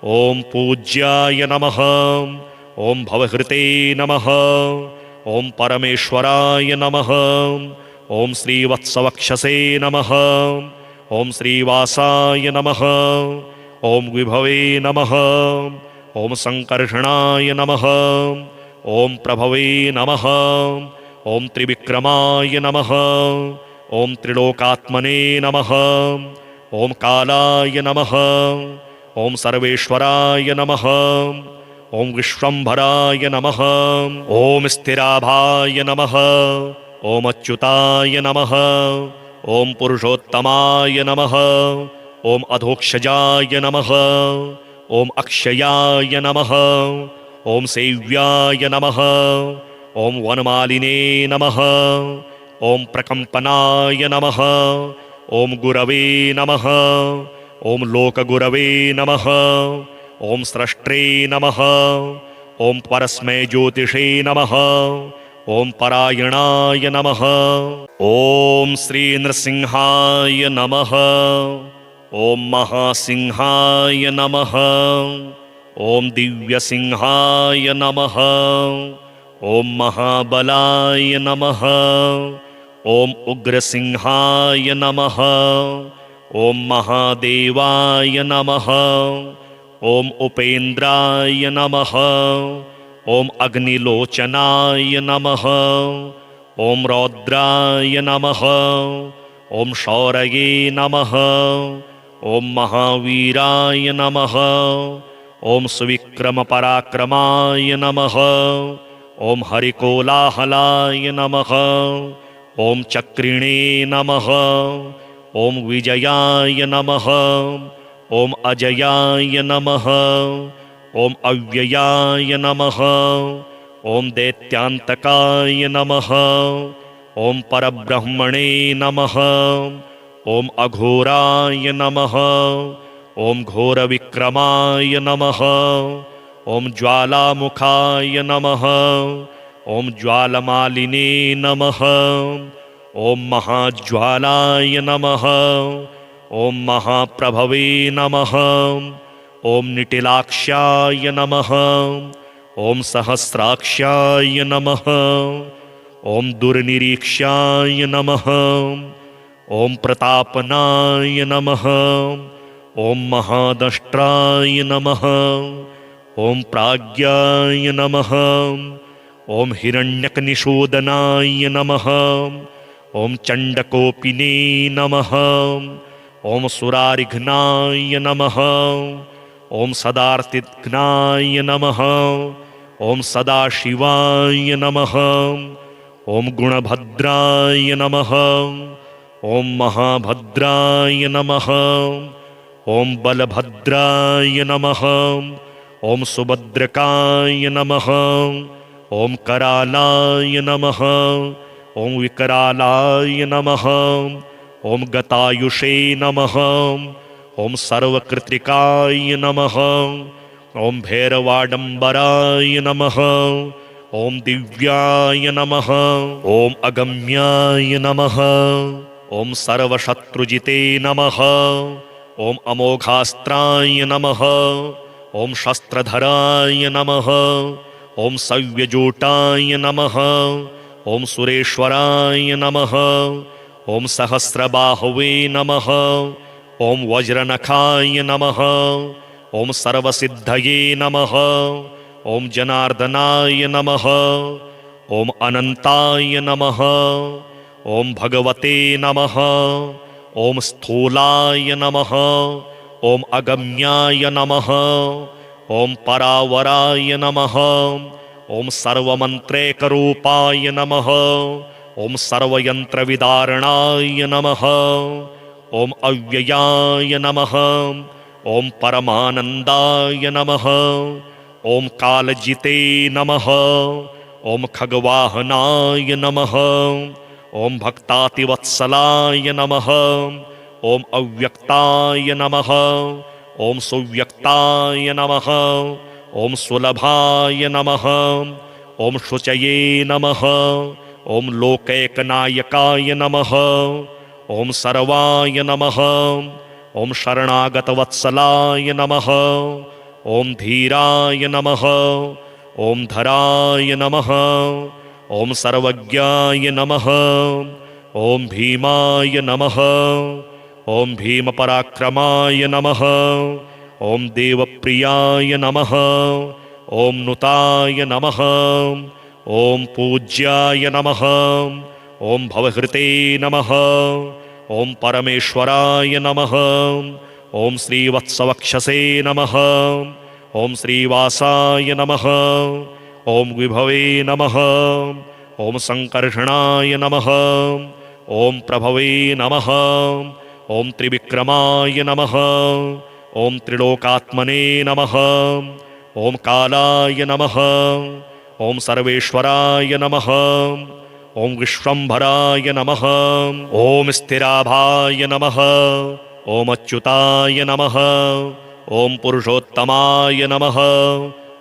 ಓಂ ಪೂಜ್ಯಾಯ ನಮಃ. ಓಂ ಭವಹೃತೆ ನಮಃ. ಓಂ ಪರಮೇಶ್ವರಾಯ ನಮಃ. ಓಂ ಶ್ರೀವತ್ಸವಕ್ಷಸೇ ನಮಃ. ಓಂ ಶ್ರೀವಾಸಾಯ ನಮಃ. ಓಂ ವಿಭವೇ ನಮಃ. ಓಂ ಸಂಕರ್ಷಣಾಯ ನಮಃ. ಓಂ ಪ್ರಭವೇ ನಮಃ. ಓಂ ತ್ರಿವಿಕ್ರಮಾಯ ನಮಃ. ಓಂ ತ್ರಿಲೋಕಾತ್ಮನೇ ನಮಃ. ಓಂ ಕಾಲಾಯ ನಮಃ. ಓಂ ಸರ್ವೇಶ್ವರಾಯ ನಮಃ. ಓಂ ವಿಶ್ವಂಭರಾಯ ನಮಃ. ಓಂ ಸ್ಥಿರಾಭಾಯ ನಮಃ. ಓಂ ಅಚ್ಯುತಾಯ ನಮಃ. ಓಂ ಪುರುಷೋತ್ತಮಾಯ ನಮಃ. ಓಂ ಅಧೋಕ್ಷಜಾಯ ನಮಃ. ಓಂ ಅಕ್ಷಯಾಯ ನಮಃ. ಓಂ ಸೇವ್ಯಾಯ ನಮಃ. ಓಂ ವನಮಾಲಿನೇ ನಮಃ. ಓಂ ಪ್ರಕಂಪನಾಯ ನಮಃ. ಓಂ ಗುರವೇ ನಮಃ. ಓಂ ಲೋಕಗುರವೇ ನಮಃ. ಓಂ ಸ್ರಷ್ಟ್ರೇ ನಮಃ. ಓಂ ಪರಸ್ಮೈ ಜ್ಯೋತಿಷೇ ನಮಃ. ಓಂ ಪರಾಯಣಾಯ ನಮಃ. ಓಂ ಶ್ರೀ ನೃಸಿಂಹಾಯ ನಮಃ. ಓಂ ಮಹಾಸಿಂಹಾಯ ನಮಃ. ಓಂ ದಿವ್ಯಸಿಂಹಾಯ ನಮಃ. ಓಂ ಮಹಾಬಲಾಯ ನಮಃ. ಓಂ ಉಗ್ರಸಿಂಹಾಯ ನಮಃ. ಓಂ ಮಹಾದೇವಾಯ ನಮಃ. ಓಂ ಉಪೇಂದ್ರಾಯ ನಮಃ. ಓಂ ಅಗ್ನಿಲೋಚನಾಯ ನಮಃ. ಓಂ ರೌದ್ರಾಯ ನಮಃ. ಓಂ ಶೌರಯೇ ನಮಃ. ಓಂ ಮಹಾವೀರಾಯ ನಮಃ. ಓಂ ಸುವಿಕ್ರಮ ಪರಾಕ್ರಮಾಯ ನಮಃ. ಓಂ ಹರಿಕೋಲಾಹಲಾಯ ನಮಃ. ಓಂ ಚಕ್ರಿಣೇ ನಮಃ. ಓಂ ವಿಜಯಾಯ ನಮಃ. ಓಂ ಅಜಯಾಯ ನಮಃ. ಓಂ ಅವ್ಯಯಾಯ ನಮಃ. ಓಂ ದೈತ್ಯಾಂತಕಾಯ ನಮಃ. ಓಂ ಪರಬ್ರಹ್ಮಣೇ ನಮಃ. ಓಂ ಅಘೋರಾಯ ನಮಃ. ಓಂ ಘೋರವಿಕ್ರಮಾಯ ನಮಃ. ಓಂ ಜ್ವಾಲಾಮುಖಾಯ ನಮಃ. ಓಂ ಜ್ವಾಲಮಾಲಿನೇ ನಮಃ. ಓಂ ಮಹಾಜ್ವಾಲಾಯ ನಮಃ. ಓಂ ಮಹಾಪ್ರಭವೇ ನಮಃ. ಓಂ ನಿಟಿಲಾಕ್ಷಾಯ ನಮಃ. ಓಂ ಸಹಸ್ರಾಕ್ಷಾಯ ನಮಃ. ಓಂ ದುರ್ನಿರೀಕ್ಷಾಯ ನಮಃ. ಓಂ ಪ್ರತಾಪನಾಯ ನಮಃ. ಓಂ ಮಹಾದಷ್ಟ್ರಾಯ ನಮಃ. ಓಂ ಪ್ರಾಜ್ಞಾಯ ನಮಃ. ಓಂ ಹಿರಣ್ಯಕನಿಷೂದನಾಯ ನಮಃ. ಓಂ ಚಂಡಕೋಪಿನೇ ನಮಃ. ಓಂ ಸುರಾರಿಘ್ನಾಯ ನಮಃ. ಓಂ ಸದಾರ್ತಿಘ್ನಾಯ ನಮಃ. ಓಂ ಸದಾಶಿವಾಯ ನಮಃ. ಓಂ ಗುಣಭದ್ರಾಯ ನಮಃ. ಓಂ ಮಹಾಭದ್ರಾಯ ನಮಃ. ಓಂ ಬಲಭದ್ರಾಯ ನಮಃ. ಓಂ ಸುಭದ್ರಕಾಯ ನಮಃ. ಓಂ ಕರಾಲಾಯ ನಮಃ. ಓಂ ವಿಕರಾಲಾಯ ನಮಃ. ಓಂ ಗತಾಯುಷೇ ನಮಃ. ಓಂ ಸರ್ವಕೃತ್ರಿಕಾಯ ನಮಃ. ಓಂ ಭೈರವಾಡಂಬರಾಯ ನಮಃ. ಓಂ ದಿವ್ಯಾಯ ನಮಃ. ಓಂ ಅಗಮ್ಯಾಯ ನಮಃ. ಓಂ ಸರ್ವಶತ್ರುಜಿತೇ ನಮಃ. ಓಂ ಅಮೋಘಾಸ್ತ್ರಾಯ ನಮಃ. ಓಂ ಶಸ್ತ್ರಧರಾಯ ನಮಃ. ಓಂ ಸವ್ಯಜೂಟಾಯ ನಮಃ. ಓಂ ಸುರೇಶ್ವರಾಯ ನಮಃ. ಓಂ ಸಹಸ್ರಬಾಹುವೇ ನಮಃ. ಓಂ ವಜ್ರನಖಾಯ ನಮಃ. ಓಂ ಸರ್ವಸಿದ್ಧಯೇ ನಮಃ. ಓಂ ಜನಾರ್ದನಾಯ ನಮಃ. ಓಂ ಅನಂತಾಯ ನಮಃ. ಓಂ ಭಗವತೆ ನಮಃ. ಓಂ ಸ್ಥೂಲಾಯ ನಮಃ. ಓಂ ಅಗಮ್ಯಾಯ ನಮಃ. ಓಂ ಪರಾವರಾಯ ನಮಃ. ಓಂ ಸರ್ವಮಂತ್ರೇಕರೂಪಾಯ ನಮಃ. ಓಂ ಸರ್ವಯಂತ್ರವಿದಾರಣಾಯ ನಮಃ. ಓಂ ಅವ್ಯಯಾಯ ನಮಃ. ಓಂ ಪರಮಾನಂದಾಯ ನಮಃ. ಓಂ ಕಾಲಜಿತೇ ನಮಃ. ಓಂ ಖಗವಾಹನಾಯ ನಮಃ. ಓಂ ಭಕ್ತಾತಿವತ್ಸಲಾಯ ನಮಃ. ಓಂ ಅವ್ಯಕ್ತಾಯ ನಮಃ. ಓಂ ಸುವ್ಯಕ್ತಾಯ ನಮಃ ಓಂ ಸುಲಭಾಯ ನಮಃ ಓಂ ಶುಚಯೇ ನಮಃ ಓಂ ಲೋಕೈಕನಾಯಕಾಯ ನಮಃ ಓಂ ಸರ್ವಾಯ ನಮಃ ಓಂ ಶರಣಾಗತವತ್ಸಲಾಯ ನಮಃ ಓಂ ಧೀರಾಯ ನಮಃ ಓಂ ಧರಾಯ ನಮಃ ಓಂ ಸರ್ವಜ್ಞಾಯ ನಮಃ ಓಂ ಭೀಮಾಯ ನಮಃ ಓಂ ಭೀಮಪರಾಕ್ರಮಾಯ ನಮಃ ಓಂ ದೇವಪ್ರಿಯಾಯ ನಮಃ ಓಂ ನುತಾಯ ನಮಃ ಓಂ ಪೂಜ್ಯಾಯ ನಮಃ ಓಂ ಭವಹೃತೆ ನಮಃ ಓಂ ಪರಮೇಶ್ವರಾಯ ನಮಃ ಓಂ ಶ್ರೀವತ್ಸವಕ್ಷಸೇ ನಮಃ ಓಂ ಶ್ರೀವಾಸಾಯ ನಮಃ ಓಂ ವಿಭವೇ ನಮಃ ಓಂ ಸಂಕರ್ಷಣಾಯ ನಮಃ ಓಂ ಪ್ರಭವೇ ನಮಃ ಓಂ ತ್ರಿವಿಕ್ರಮಾಯ ನಮಃ ಓಂ ತ್ರಿಲೋಕಾತ್ಮನೇ ನಮಃ ಓಂ ಕಾಲಾಯ ನಮಃ ಓಂ ಸರ್ವೇಶ್ವರಾಯ ನಮಃ ಓಂ ವಿಶ್ವಂಭರಾಯ ನಮಃ ಓಂ ಸ್ಥಿರಾಭಾಯ ನಮಃ ಓಂ ಅಚ್ಯುತಾಯ ನಮಃ ಓಂ ಪುರುಷೋತ್ತಮಾಯ ನಮಃ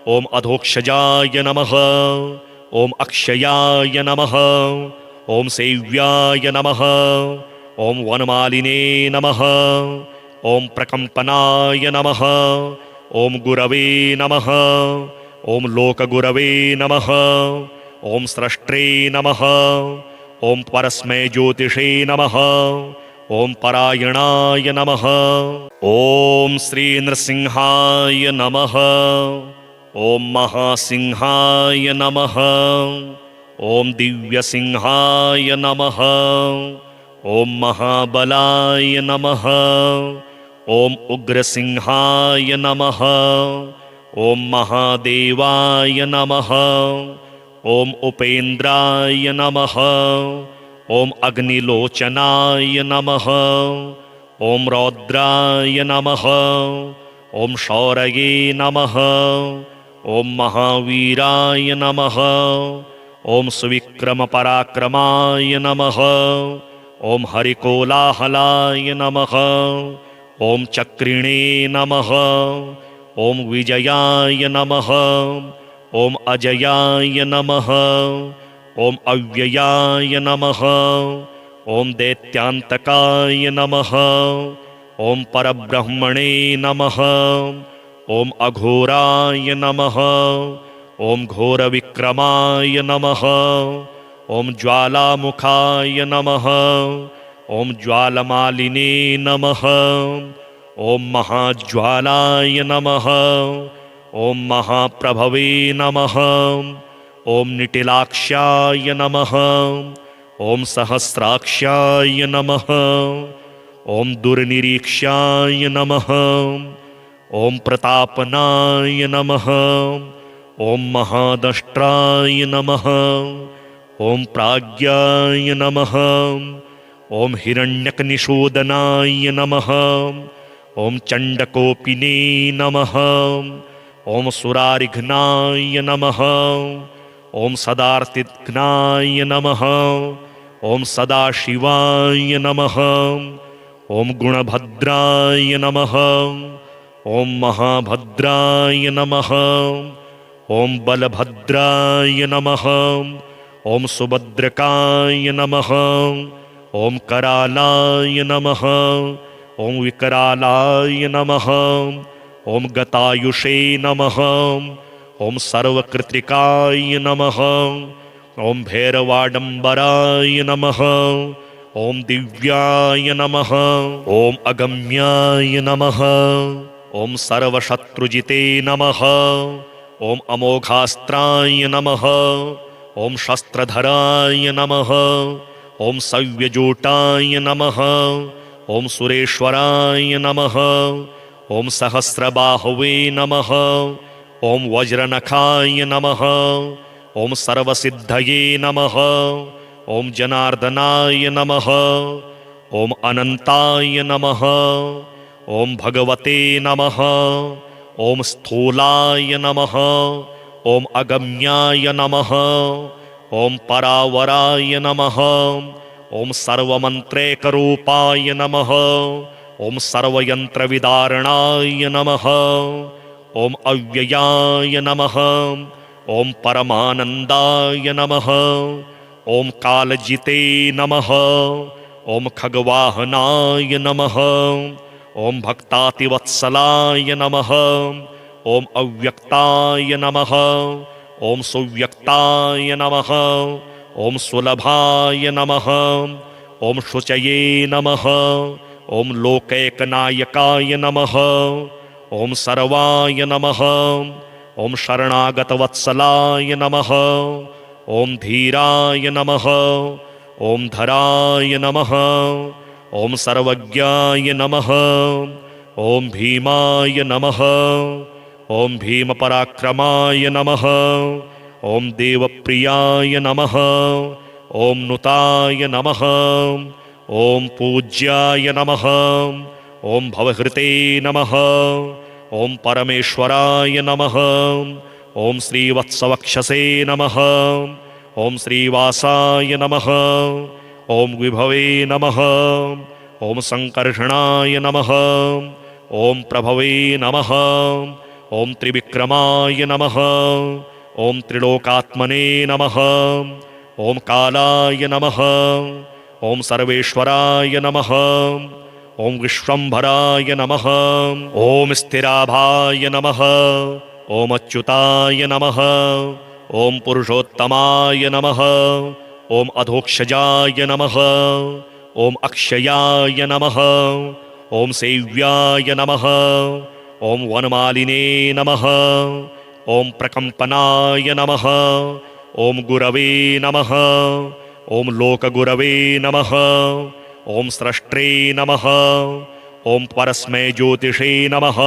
ಓಂ ಅಧೋಕ್ಷಜಾಯ ನಮಃ ಓಂ ಅಕ್ಷಯಾಯ ನಮಃ ಓಂ ಸೇವ್ಯಾಯ ನಮಃ ಓಂ ವನಮಾಲಿನೇ ನಮಃ ಓಂ ಪ್ರಕಂಪನಾಯ ನಮಃ ಓಂ ಗುರವೇ ನಮಃ ಓಂ ಲೋಕಗುರವೇ ನಮಃ ಓಂ ಸ್ರಷ್ಟ್ರೇ ನಮಃ ಓಂ ಪರಸ್ಮೈ ಜ್ಯೋತಿಷೇ ನಮಃ ಓಂ ಪರಾಯಣಾಯ ನಮಃ ಓಂ ಶ್ರೀ ನೃಸಿಂಹಾಯ ನಮಃ ಓಂ ಮಹಾಸಿಂಹಾಯ ನಮಃ ಓಂ ದಿವ್ಯಸಿಂಹಾಯ ನಮಃ ಓಂ ಮಹಾಬಲಾಯ ನಮಃ ಓಂ ಉಗ್ರಸಿಂಹಾಯ ನಮಃ ಓಂ ಮಹಾದೇವಾಯ ನಮಃ ಓಂ ಉಪೇಂದ್ರಾಯ ನಮಃ ಓಂ ಅಗ್ನಿಲೋಚನಾಯ ನಮಃ ಓಂ ರೌದ್ರಾಯ ನಮಃ ಓಂ ಶೌರಯೇ ನಮಃ ಓಂ ಮಹಾವೀರಾಯ ನಮಃ ಓಂ ಸುವಿಕ್ರಮಪರಾಕ್ರಮಾಯ ನಮಃ ಓಂ ಹರಿಕೋಲಾಹಲಾಯ ನಮಃ ಓಂ ಚಕ್ರಿಣೇ ನಮಃ ಓಂ ವಿಜಯಾಯ ನಮಃ ಓಂ ಅಜಯಾಯ ನಮಃ ಓಂ ಅವ್ಯಯಾಯ ನಮಃ ಓಂ ದೈತ್ಯಾಂತಕಾಯ ನಮಃ ಓಂ ಪರಬ್ರಹ್ಮಣೇ ನಮಃ ಓಂ ಅಘೋರಾಯ ನಮಃ ಓಂ ಘೋರವಿಕ್ರಮಾಯ ನಮಃ ಓಂ ಜ್ವಾಲಾಮುಖಾಯ ನಮಃ ಓಂ ಜ್ವಾಲಮಾಲಿನೇ ನಮಃ ಓಂ ಮಹಾಜ್ವಾಲಾಯ ನಮಃ ಓಂ ಮಹಾಪ್ರಭವೇ ನಮಃ ಓಂ ನಿಟಿಲಾಕ್ಷಾಯ ನಮಃ ಓಂ ಸಹಸ್ರಾಕ್ಷಾಯ ನಮಃ ಓಂ ದುರ್ನಿರೀಕ್ಷಾಯ ನಮಃ ಓಂ ಪ್ರತಾಪನಾಯ ನಮಃ ಓಂ ಮಹಾದಷ್ಟ್ರಾಯ ನಮಃ ಓಂ ಪ್ರಾಜ್ಞಾಯ ನಮಃ ಓಂ ಹಿರಣ್ಯಕನಿಷೂದನಾಯ ನಮಃ ಓಂ ಚಂಡಕೋಪಿನೇ ನಮಃ ಓಂ ಸುರಾರಿಘ್ನಾಯ ನಮಃ ಓಂ ಸದಾರ್ತಿಘ್ನಾಯ ನಮಃ ಓಂ ಸದಾಶಿವಾಯ ನಮಃ ಓಂ ಗುಣಭದ್ರಾಯ ನಮಃ ಓಂ ಮಹಾಭದ್ರಾಯ ನಮಃ ಓಂ ಬಲಭದ್ರಾಯ ನಮಃ ಓಂ ಸುಭದ್ರಕಾಯ ನಮಃ ಓಂ ಕರಾಲಾಯ ನಮಃ ಓಂ ವಿಕರಾಲಾಯ ನಮಃ ಓಂ ಗತಾಯುಷೇ ನಮಃ ಓಂ ಸರ್ವಕೃತ್ರಿಕಾಯ ನಮಃ ಓಂ ಭೈರವಾಡಂಬರಾಯ ನಮಃ ಓಂ ದಿವ್ಯಾಯ ನಮಃ ಓಂ ಅಗಮ್ಯಾಯ ನಮಃ ಓಂ ಸರ್ವಶತ್ರುಜಿತೆ ನಮಃ ಓಂ ಅಮೋಘಾಸ್ತ್ರಾಯ ನಮಃ ಓಂ ಶಸ್ತ್ರಧರಾಯ ನಮಃ ಓಂ ಸವ್ಯಜೂಟಾಯ ನಮಃ ಓಂ ಸುರೇಶ್ವರಾಯ ನಮಃ ಓಂ ಸಹಸ್ರಬಾಹುವೇ ನಮಃ ಓಂ ವಜ್ರನಖಾಯ ನಮಃ ಓಂ ಸರ್ವಸಿದ್ಧಯೇ ನಮಃ ಓಂ ಜನಾರ್ದನಾಯ ನಮಃ ಓಂ ಅನಂತಾಯ ನಮಃ ಓಂ ಭಗವತೆ ನಮಃ ಓಂ ಸ್ಥೂಲಾಯ ನಮಃ ಓಂ ಅಗಮ್ಯಾಯ ನಮಃ ಓಂ ಪರಾವರಾಯ ನಮಃ ಓಂ ಸರ್ವಮಂತ್ರೇಕರೂಪಾಯ ನಮಃ ಓಂ ಸರ್ವಯಂತ್ರವಿದಾರಣಾಯ ನಮಃ. ಓಂ ಅವ್ಯಯಾಯ ನಮಃ. ಓಂ ಪರಮಾನಂದಾಯ ನಮಃ. ಓಂ ಕಾಲಜಿತೇ ನಮಃ. ಓಂ ಖಗವಾಹನಾಯ ನಮಃ. ಓಂ ಭಕ್ತಾತಿವತ್ಸಲಾಯ ನಮಃ. ಓಂ ಅವ್ಯಕ್ತಾಯ ನಮಃ. ಓಂ ಸುವ್ಯಕ್ತಾಯ ನಮಃ. ಓಂ ಸುಲಭಾಯ ನಮಃ. ಓಂ ಶುಚಯೇ ನಮಃ. ಓಂ ಲೋಕೈಕನಾಯಕಾಯ ನಮಃ. ಓಂ ಸರ್ವಾಯ ನಮಃ. ಓಂ ಶರಣಾಗತವತ್ಸಲಾಯ ನಮಃ. ಓಂ ಧೀರಾಯ ನಮಃ. ಓಂ ಧರಾಯ ನಮಃ. ಓಂ ಸರ್ವಜ್ಞಾಯ ನಮಃ. ಓಂ ಭೀಮಾಯ ನಮಃ. ಓಂ ಭೀಮಪರಾಕ್ರಮಾಯ ನಮಃ. ಓಂ ದೇವಪ್ರಿಯಾಯ ನಮಃ. ಓಂ ನುತಾಯ ನಮಃ. ಓಂ ಪೂಜ್ಯಾಯ ನಮಃ. ಓಂ ಭವಹೃತೆ ನಮಃ. ಓಂ ಪರಮೇಶ್ವರಾಯ ನಮಃ. ಓಂ ಶ್ರೀವತ್ಸವಕ್ಷಸೇ ನಮಃ. ಓಂ ಶ್ರೀವಾಸಾಯ ನಮಃ. ಓಂ ವಿಭವೇ ನಮಃ. ಓಂ ಸಂಕರ್ಷಣಾಯ ನಮಃ. ಓಂ ಪ್ರಭವೇ ನಮಃ. ಓಂ ತ್ರಿವಿಕ್ರಮಾಯ ನಮಃ. ಓಂ ತ್ರಿಲೋಕಾತ್ಮನೇ ನಮಃ. ಓಂ ಕಾಲಾಯ ನಮಃ. ಓಂ ಸರ್ವೇಶ್ವರಾಯ ನಮಃ. ಓಂ ವಿಶ್ವಂಭರಾಯ ನಮಃ. ಓಂ ಸ್ಥಿರಾಭಾಯ ನಮಃ. ಓಂ ಅಚ್ಯುತಾಯ ನಮಃ. ಓಂ ಪುರುಷೋತ್ತಮಾಯ ನಮಃ. ಓಂ ಅಧೋಕ್ಷಜಾಯ ನಮಃ. ಓಂ ಅಕ್ಷಯಾಯ ನಮಃ. ಓಂ ಸೇವ್ಯಾಯ ನಮಃ. ಓಂ ವನಮಾಲಿನೇ ನಮಃ. ಓಂ ಪ್ರಕಂಪನಾಯ ನಮಃ. ಓಂ ಗುರವೇ ನಮಃ. ಓಂ ಲೋಕಗುರವೇ ನಮಃ. ಓಂ ಸ್ರಷ್ಟ್ರೇ ನಮಃ. ಓಂ ಪರಸ್ಮೈ ಜ್ಯೋತಿಷೇ ನಮಃ.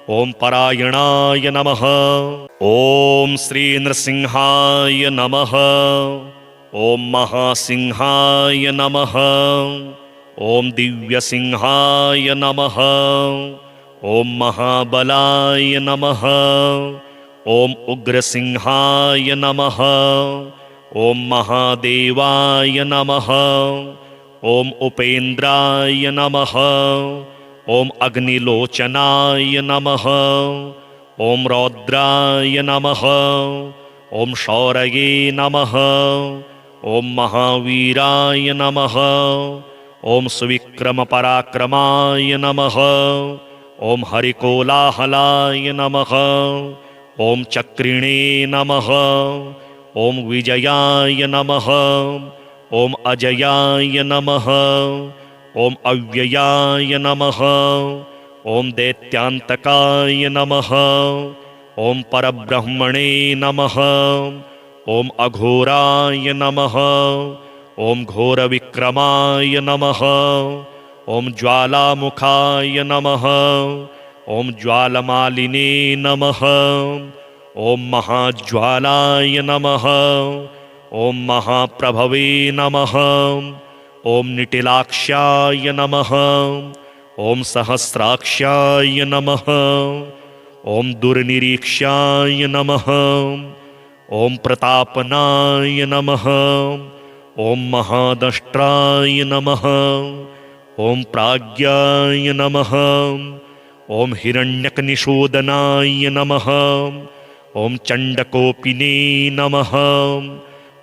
ಓಂ ಪರಾಯಣಾಯ ನಮಃ. ಓಂ ಶ್ರೀ ನೃಸಿಂಹಾಯ ನಮಃ. ಓಂ ಮಹಾಸಿಂಹಾಯ ನಮಃ. ಓಂ ದಿವ್ಯಸಿಂಹಾಯ ನಮಃ. ಓಂ ಮಹಾಬಲಾಯ ನಮಃ. ಓಂ ಉಗ್ರಸಿಂಹಾಯ ನಮಃ. ಓಂ ಮಹಾದೇವಾಯ ನಮಃ. ಓಂ ಉಪೇಂದ್ರಾಯ ನಮಃ. ಓಂ ಅಗ್ನಿಲೋಚನಾಯ ನಮಃ. ಓಂ ರೌದ್ರಾಯ ನಮಃ. ಓಂ ಶೌರಯೇ ನಮಃ. ಓಂ ಮಹಾವೀರಾಯ ನಮಃ. ಓಂ ಸುವಿಕ್ರಮ ಪರಾಕ್ರಮಾಯ ನಮಃ. ಓಂ ಹರಿಕೋಲಾಹಲಾಯ ನಮಃ. ಓಂ ಚಕ್ರಿಣೇ ನಮಃ. ಓಂ ವಿಜಯಾಯ ನಮಃ. ಓಂ ಅಜಯಾಯ ನಮಃ. ಓಂ ಅವ್ಯಯಾಯ ನಮಃ. ಓಂ ದೈತ್ಯಾಂತಕಾಯ ನಮಃ. ಓಂ ಪರಬ್ರಹ್ಮಣೇ ನಮಃ. ಓಂ ಅಘೋರಾಯ ನಮಃ. ಓಂ ಘೋರವಿಕ್ರಮಾಯ ನಮಃ. ಓಂ ಜ್ವಾಲಾಮುಖಾಯ ನಮಃ. ಓಂ ಜ್ವಾಲಮಾಲಿನೇ ನಮಃ. ಓಂ ಮಹಾಜ್ವಾಲಾಯ ನಮಃ. ಓಂ ಮಹಾಪ್ರಭವೇ ನಮಃ. ಓಂ ನಿಟಿಲಾಕ್ಷಾಯ ನಮಃ. ಓಂ ಸಹಸ್ರಾಕ್ಷಾಯ ನಮಃ. ಓಂ ದುರ್ನಿರೀಕ್ಷಾಯ ನಮಃ. ಓಂ ಪ್ರತಾಪನಾಯ ನಮಃ. ಓಂ ಮಹಾದಷ್ಟ್ರಾಯ ನಮಃ. ಓಂ ಪ್ರಾಜ್ಞಾಯ ನಮಃ. ಓಂ ಹಿರಣ್ಯಕನಿಷೂದನಾಯ ನಮಃ. ಓಂ ಚಂಡಕೋಪಿನೇ ನಮಃ.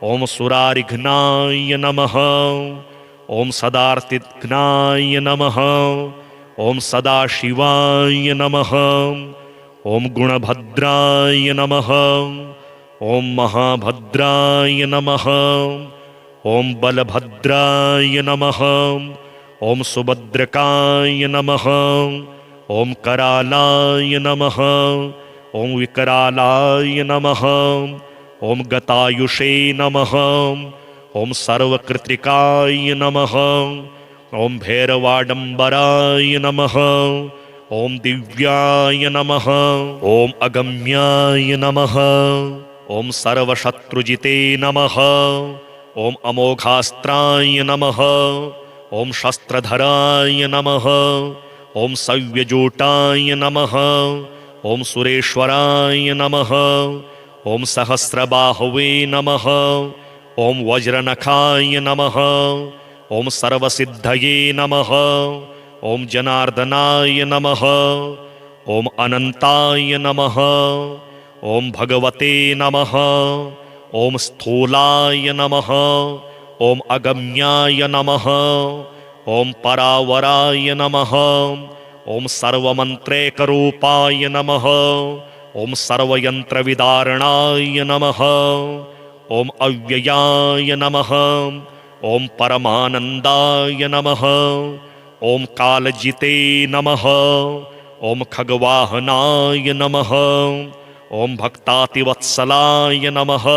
ಓಂ ಸುರಾರಿಘ್ನಾಯ ನಮಃ. ಓಂ ಸದಾರ್ತಿಘ್ನಾಯ ನಮಃ. ಓಂ ಸದಾಶಿವಾಯ ನಮಃ. ಓಂ ಗುಣಭದ್ರಾಯ ನಮಃ. ಓಂ ಮಹಾಭದ್ರಾಯ ನಮಃ. ಓಂ ಬಲಭದ್ರಾಯ ನಮಃ. ಓಂ ಸುಭದ್ರಕಾಯ ನಮಃ. ಓಂ ಕರಾಲಾಯ ನಮಃ. ಓಂ ವಿಕರಾಲಾಯ ನಮಃ. ಓಂ ಗತಾಯುಷೇ ನಮಃ. ಓಂ ಸರ್ವಕೃತ್ರಿಕಾಯ ನಮಃ. ಓಂ ಭೈರವಾಡಂಬರಾಯ ನಮಃ. ಓಂ ದಿವ್ಯಾಯ ನಮಃ. ಓಂ ಅಗಮ್ಯಾಯ ನಮಃ. ಓಂ ಸರ್ವಶತ್ರುಜಿತೇ ನಮಃ. ಓಂ ಅಮೋಘಾಸ್ತ್ರಾಯ ನಮಃ. ಓಂ ಶಸ್ತ್ರಧರಾಯ ನಮಃ. ಓಂ ಸವ್ಯಜೂಟಾಯ ನಮಃ. ಓಂ ಸುರೇಶ್ವರಾಯ ನಮಃ. ಓಂ ಸಹಸ್ರಬಾಹುವೇ ನಮಃ. ಓಂ ವಜ್ರನಖಾಯ ನಮಃ. ಓಂ ಸರ್ವಸಿದ್ಧಯೇ ನಮಃ. ಓಂ ಜನಾರ್ದನಾಯ ನಮಃ. ಓಂ ಅನಂತಾಯ ನಮಃ. ಓಂ ಭಗವತೆ ನಮಃ. ಓಂ ಸ್ಥೂಲಾಯ ನಮಃ. ಓಂ ಅಗಮ್ಯಾಯ ನಮಃ. ಓಂ ಪರಾವರಾಯ ನಮಃ. ಓಂ ಸರ್ವಮಂತ್ರೇಕರೂಪಾಯ ನಮಃ. ಓಂ ಸರ್ವಯಂತ್ರವಿದಾರಣಾಯ ನಮಃ. ಓಂ ಅವ್ಯಯಾಯ ನಮಃ. ಓಂ ಪರಮಾನಂದಾಯ ನಮಃ. ಓಂ ಕಾಲಜಿತೆ ನಮಃ. ಓಂ ಖಗವಾಹನಾಯ ನಮಃ. ಓಂ ಭಕ್ತಾತಿವತ್ಸಲಾಯ ನಮಃ.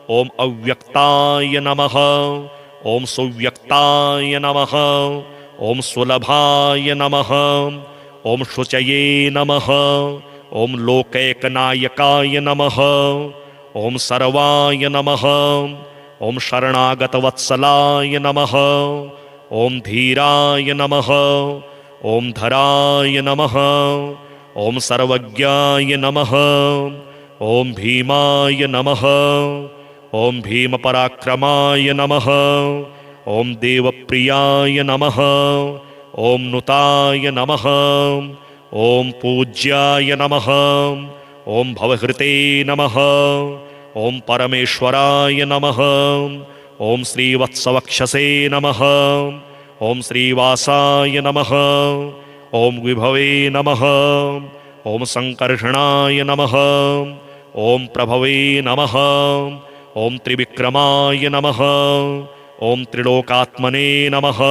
ಓಂ ಅವ್ಯಕ್ತಾಯ ನಮಃ. ಓಂ ಸುವ್ಯಕ್ತಾಯ ನಮಃ. ಓಂ ಸುಲಭಾಯ ನಮಃ. ಓಂ ಶುಚಯೇ ನಮಃ. ಓಂ ಲೋಕೈಕನಾಯಕಾಯ ನಮಃ. ಓಂ ಸರ್ವಾಯ ನಮಃ. ಓಂ ಶರಣಾಗತವತ್ಸಲಾಯ ನಮಃ. ಓಂ ಧೀರಾಯ ನಮಃ. ಓಂ ಧರಾಯ ನಮಃ. ಓಂ ಸರ್ವಜ್ಞಾಯ ನಮಃ. ಓಂ ಭೀಮಾಯ ನಮಃ. ಓಂ ಭೀಮಪರಾಕ್ರಮಾಯ ನಮಃ. ಓಂ ದೇವಪ್ರಿಯಾಯ ನಮಃ. ಓಂ ನುತಾಯ ನಮಃ. ಓಂ ಪೂಜ್ಯಾಯ ನಮಃ. ಓಂ ಭವಹೃತೆ ನಮಃ. ಓಂ ಪರಮೇಶ್ವರಾಯ ನಮಃ. ಓಂ ಶ್ರೀವತ್ಸವಕ್ಷಸೇ ನಮಃ. ಓಂ ಶ್ರೀವಾಸಾಯ ನಮಃ. ಓಂ ವಿಭವೇ ನಮಃ. ಓಂ ಸಂಕರ್ಷಣಾಯ ನಮಃ. ಓಂ ಪ್ರಭವೇ ನಮಃ. ಓಂ ತ್ರಿವಿಕ್ರಮಾಯ ನಮಃ. ಓಂ ತ್ರಿಲೋಕಾತ್ಮನೇ ನಮಃ.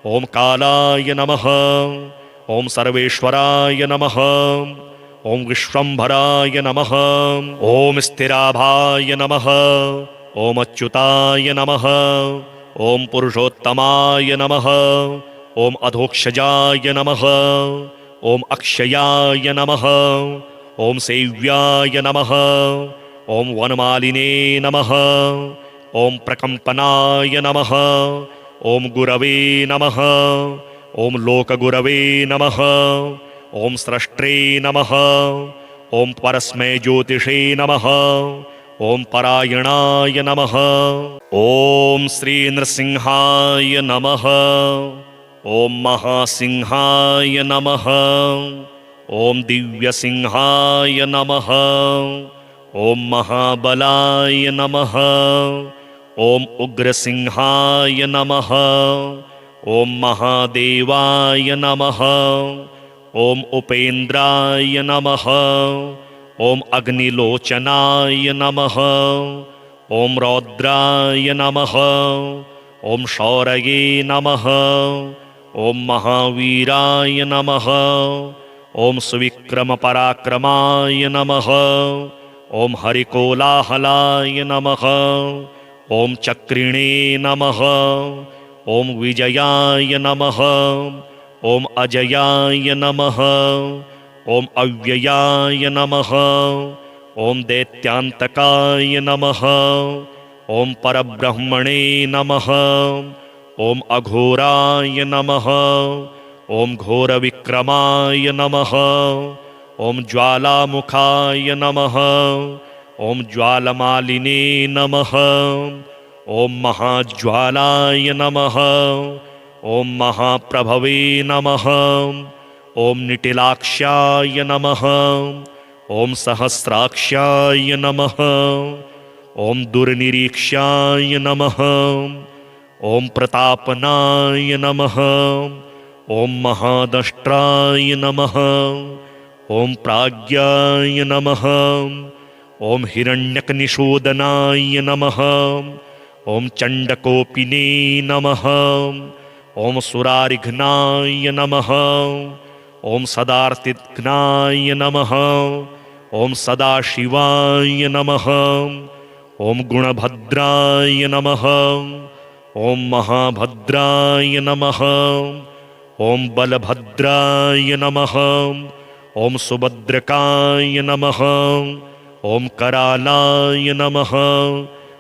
ಓಂ ಕಾಲಾಯ ನಮಃ. ಓಂ ಸರ್ವೇಶ್ವರಾಯ ನಮಃ. ಓಂ ವಿಶ್ವಂಭರಾಯ ನಮಃ. ಓಂ ಸ್ಥಿರಾಭಾಯ ನಮಃ. ಓಂ ಅಚ್ಯುತಾಯ ನಮಃ. ಓಂ ಪುರುಷೋತ್ತಮಾಯ ನಮಃ. ಓಂ ಅಧೋಕ್ಷಜಾಯ ನಮಃ. ಓಂ ಅಕ್ಷಯಾಯ ನಮಃ. ಓಂ ಸೇವ್ಯಾಯ ನಮಃ. ಓಂ ವನಮಾಲಿನೇ ನಮಃ. ಓಂ ಪ್ರಕಂಪನಾಯ ನಮಃ. ಓಂ ಗುರವೇ ನಮಃ. ಓಂ ಲೋಕಗುರವೇ ನಮಃ. ಓಂ ಸ್ರಷ್ಟ್ರೇ ನಮಃ. ಓಂ ಪರಸ್ಮೈ ಜ್ಯೋತಿಷೇ ನಮಃ. ಓಂ ಪರಾಯಣಾಯ ನಮಃ. ಓಂ ಶ್ರೀ ನೃಸಿಂಹಾಯ ನಮಃ. ಓಂ ಮಹಾಸಿಂಹಾಯ ನಮಃ. ಓಂ ದಿವ್ಯಸಿಂಹಾಯ ನಮಃ. ಓಂ ಮಹಾಬಲಾಯ ನಮಃ. ಓಂ ಉಗ್ರಸಿಂಹಾಯ ನಮಃ. ಓಂ ಮಹಾದೇವಾಯ ನಮಃ. ಓಂ ಉಪೇಂದ್ರಾಯ ನಮಃ. ಓಂ ಅಗ್ನಿಲೋಚನಾಯ ನಮಃ. ಓಂ ರೌದ್ರಾಯ ನಮಃ. ಓಂ ಶೌರಯೇ ನಮಃ. ಓಂ ಮಹಾವೀರಾಯ ನಮಃ. ಓಂ ಸುವಿಕ್ರಮ ಪರಾಕ್ರಮಾಯ ನಮಃ. ಓಂ ಹರಿಕೋಲಾಹಲಾಯ ನಮಃ. ಓಂ ಚಕ್ರಿಣೇ ನಮಃ. ಓಂ ವಿಜಯಾಯ ನಮಃ. ಓಂ ಅಜಯಾಯ ನಮಃ. ಓಂ ಅವ್ಯಯಾಯ ನಮಃ. ಓಂ ದೈತ್ಯಾಂತಕಾಯ ನಮಃ. ಓಂ ಪರಬ್ರಹ್ಮಣೇ ನಮಃ. ಓಂ ಅಘೋರಾಯ ನಮಃ. ಓಂ ಘೋರವಿಕ್ರಮಾಯ ನಮಃ. ಓಂ ಜ್ವಾಲಾಮುಖಾಯ ನಮಃ. ಓಂ ಜ್ವಾಲಮಾಲಿನೇ ನಮಃ. ಓಂ ಮಹಾಜ್ವಾಲಾಯ ನಮಃ. ಓಂ ಮಹಾಪ್ರಭವೇ ನಮಃ. ಓಂ ನಿಟಿಲಾಕ್ಷಾಯ ನಮಃ. ಓಂ ಸಹಸ್ರಾಕ್ಷಾಯ ನಮಃ. ಓಂ ದುರ್ನಿರೀಕ್ಷಾಯ ನಮಃ. ಓಂ ಪ್ರತಾಪನಾಯ ನಮಃ. ಓಂ ಮಹಾದಷ್ಟ್ರಾಯ ನಮಃ. ಓಂ ಪ್ರಾಜ್ಞಾಯ ನಮಃ. ಓಂ ಹಿರಣ್ಯಕನಿಷೂದನಾಯ ನಮಃ. ಓಂ ಚಂಡಕೋಪಿನೇ ನಮಃ. ಓಂ ಸುರಾರಿಘ್ನಾಯ ನಮಃ. ಓಂ ಸದಾರ್ತಿಘ್ನಾಯ ನಮಃ. ಓಂ ಸದಾಶಿವಾಯ ನಮಃ. ಓಂ ಗುಣಭದ್ರಾಯ ನಮಃ. ಓಂ ಮಹಾಭದ್ರಾಯ ನಮಃ. ಓಂ ಬಲಭದ್ರಾಯ ನಮಃ. ಓಂ ಸುಭದ್ರಕಾಯ ನಮಃ. ಓಂ ಕರಾಲಾಯ ನಮಃ.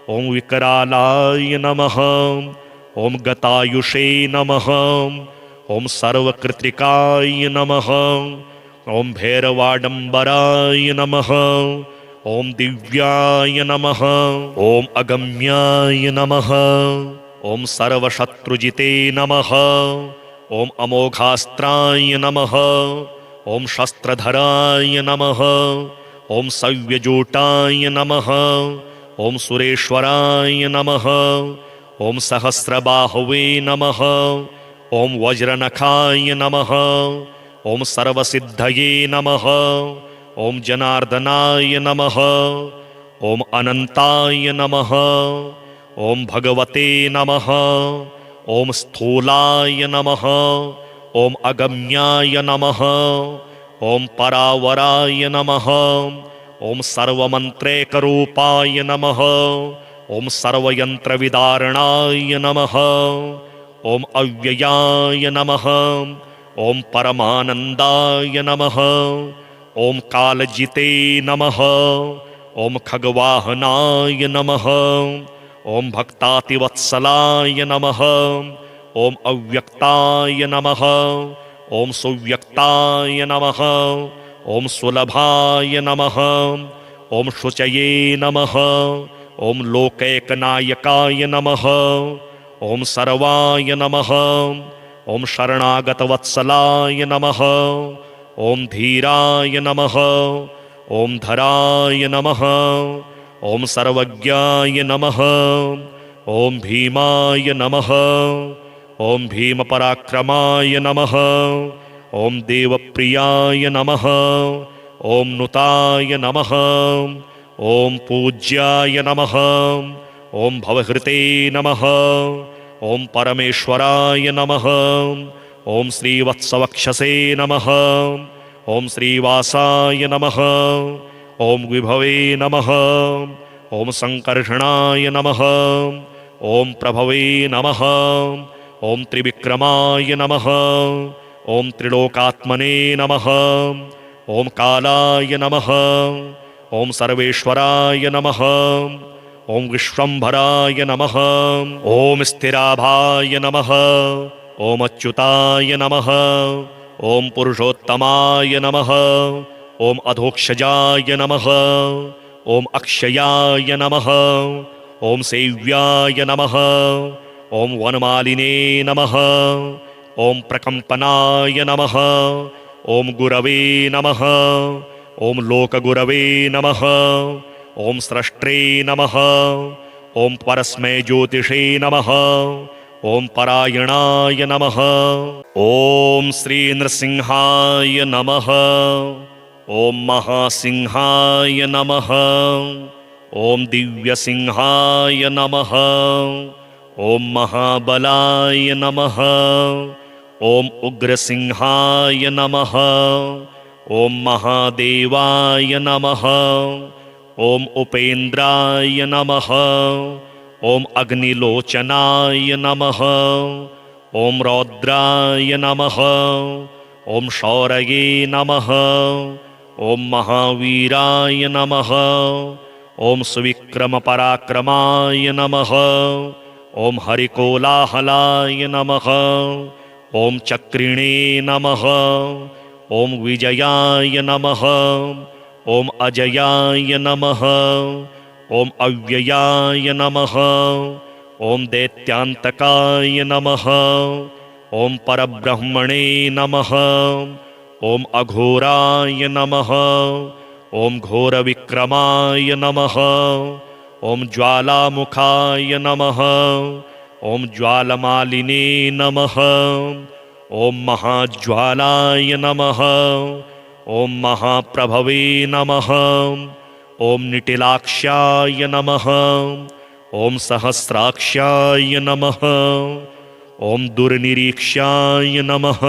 ಓಂ ವಿಕರಾಲಾಯ ನಮಃ. ಓಂ ಗತಾಯುಷೇ ನಮಃ. ಓಂ ಸರ್ವಕೃತ್ರಿಕಾಯ ನಮಃ. ಓಂ ಭೈರವಾಡಂಬರಾಯ ನಮಃ. ಓಂ ದಿವ್ಯಾಯ ನಮಃ. ಓಂ ಅಗಮ್ಯಾಯ ನಮಃ. ಓಂ ಸರ್ವಶತ್ರುಜಿತೇ ನಮಃ. ಓಂ ಅಮೋಘಾಸ್ತ್ರಾಯ ನಮಃ. ಓಂ ಶಸ್ತ್ರಧರಾಯ ನಮಃ. ಓಂ ಸವ್ಯಜೂಟಾಯ ನಮಃ. ಓಂ ಸುರೇಶ್ವರಾಯ ನಮಃ. ಓಂ ಸಹಸ್ರಬಾಹುವೇ ನಮಃ. ಓಂ ವಜ್ರನಖಾಯ ನಮಃ. ಓಂ ಸರ್ವಸಿದ್ಧಯೇ ನಮಃ. ಓಂ ಜನಾರ್ದನಾಯ ನಮಃ. ಓಂ ಅನಂತಾಯ ನಮಃ. ಓಂ ಭಗವತೆ ನಮಃ. ಓಂ ಸ್ಥೂಲಾಯ ನಮಃ. ಓಂ ಅಗಮ್ಯಾಯ ನಮಃ. ಓಂ ಪರಾವರಾಯ ನಮಃ. ಓಂ ಸರ್ವಮಂತ್ರೇಕರೂಪಾಯ ನಮಃ. ಓಂ ಸರ್ವಯಂತ್ರವಿದಾರಣಾಯ ನಮಃ. ಓಂ ಅವ್ಯಯಾಯ ನಮಃ. ಓಂ ಪರಮಾನಂದಾಯ ನಮಃ. ಓಂ ಕಾಲಜಿತೆ ನಮಃ. ಓಂ ಖಗವಾಹನಾಯ ನಮಃ. ಓಂ ಭಕ್ತಾತಿವತ್ಸಲಾಯ ನಮಃ. ಓಂ ಅವ್ಯಕ್ತಾಯ ನಮಃ. ಓಂ ಸುವ್ಯಕ್ತಾಯ ನಮಃ. ಓಂ ಸುಲಭಾಯ ನಮಃ. ಓಂ ಶುಚಯೇ ನಮಃ. ಓಂ ಲೋಕೈಕನಾಯಕಾಯ ನಮಃ. ಓಂ ಸರ್ವಾಯ ನಮಃ. ಓಂ ಶರಣಾಗತವತ್ಸಲಾಯ ನಮಃ. ಓಂ ಧೀರಾಯ ನಮಃ. ಓಂ ಧರಾಯ ನಮಃ. ಓಂ ಸರ್ವಜ್ಞಾಯ ನಮಃ. ಓಂ ಭೀಮಾಯ ನಮಃ. ಓಂ ಭೀಮಪರಾಕ್ರಮಾಯ ನಮಃ. ಓಂ ದೇವಪ್ರಿಯಾಯ ನಮಃ. ಓಂ ನುತಾಯ ನಮಃ. ಓಂ ಪೂಜ್ಯಾಯ ನಮಃ. ಓಂ ಭವಹೃತೆ ನಮಃ. ಓಂ ಪರಮೇಶ್ವರಾಯ ನಮಃ. ಓಂ ಶ್ರೀವತ್ಸವಕ್ಷಸೇ ನಮಃ. ಓಂ ಶ್ರೀವಾಸಾಯ ನಮಃ. ಓಂ ವಿಭವೇ ನಮಃ. ಓಂ ಸಂಕರ್ಷಣಾಯ ನಮಃ. ಓಂ ಪ್ರಭವೇ ನಮಃ. ಓಂ ತ್ರಿವಿಕ್ರಮಾಯ ನಮಃ. ಓಂ ತ್ರಿಲೋಕಾತ್ಮನೇ ನಮಃ. ಓಂ ಕಾಲಾಯ ನಮಃ. ಓಂ ಸರ್ವೇಶ್ವರಾಯ ನಮಃ. ಓಂ ವಿಶ್ವಂಭರಾಯ ನಮಃ. ಓಂ ಸ್ಥಿರಾಭಾಯ ನಮಃ. ಓಂ ಅಚ್ಯುತಾಯ ನಮಃ. ಓಂ ಪುರುಷೋತ್ತಮಾಯ ನಮಃ. ಓಂ ಅಧೋಕ್ಷಜಾಯ ನಮಃ. ಓಂ ಅಕ್ಷಯಾಯ ನಮಃ. ಓಂ ಸೇವ್ಯಾಯ ನಮಃ. ಓಂ ವನಮಾಲಿನೇ ನಮಃ. ಓಂ ಪ್ರಕಂಪನಾಯ ನಮಃ. ಓಂ ಗುರವೇ ನಮಃ. ಓಂ ಲೋಕಗುರವೇ ನಮಃ. ಓಂ ಸ್ರಷ್ಟ್ರೇ ನಮಃ. ಓಂ ಪರಸ್ಮೈ ಜ್ಯೋತಿಷೇ ನಮಃ. ಓಂ ಪರಾಯಣಾಯ ನಮಃ. ಓಂ ಶ್ರೀ ನೃಸಿಂಹಾಯ ನಮಃ. ಓಂ ಮಹಾಸಿಂಹಾಯ ನಮಃ. ಓಂ ದಿವ್ಯಸಿಂಹಾಯ ನಮಃ. ಓಂ ಮಹಾಬಲಾಯ ನಮಃ. ಓಂ ಉಗ್ರಸಿಂಹಾಯ ನಮಃ. ಓಂ ಮಹಾದೇವಾಯ ನಮಃ. ಓಂ ಉಪೇಂದ್ರಾಯ ನಮಃ. ಓಂ ಅಗ್ನಿಲೋಚನಾಯ ನಮಃ. ಓಂ ರೌದ್ರಾಯ ನಮಃ. ಓಂ ಶೌರಯೇ ನಮಃ. ಓಂ ಮಹಾವೀರಾಯ ನಮಃ. ಓಂ ಸುವಿಕ್ರಮಪರಾಕ್ರಮಾಯ ನಮಃ. ಓಂ ಹರಿಕೋಲಾಹಲಾಯ ನಮಃ. ಓಂ ಚಕ್ರಿಣೇ ನಮಃ. ಓಂ ವಿಜಯಾಯ ನಮಃ. ಓಂ ಅಜಯಾಯ ನಮಃ. ಓಂ ಅವ್ಯಯಾಯ ನಮಃ. ಓಂ ದೈತ್ಯಾಂತಕಾಯ ನಮಃ. ಓಂ ಪರಬ್ರಹ್ಮಣೇ ನಮಃ. ಓಂ ಅಘೋರಾಯ ನಮಃ. ಓಂ ಘೋರವಿಕ್ರಮಾಯ ನಮಃ. ಓಂ ಜ್ವಾಲಾಮುಖಾಯ ನಮಃ. ಓಂ ಜ್ವಾಲಮಾಲಿನೇ ನಮಃ. ಓಂ ಮಹಾಜ್ವಾಲಾಯ ನಮಃ. ಓಂ ಮಹಾಪ್ರಭವೇ ನಮಃ. ಓಂ ನಿಟಿಲಾಕ್ಷಾಯ ನಮಃ. ಓಂ ಸಹಸ್ರಾಕ್ಷಾಯ ನಮಃ. ಓಂ ದುರ್ನಿರೀಕ್ಷಾಯ ನಮಃ.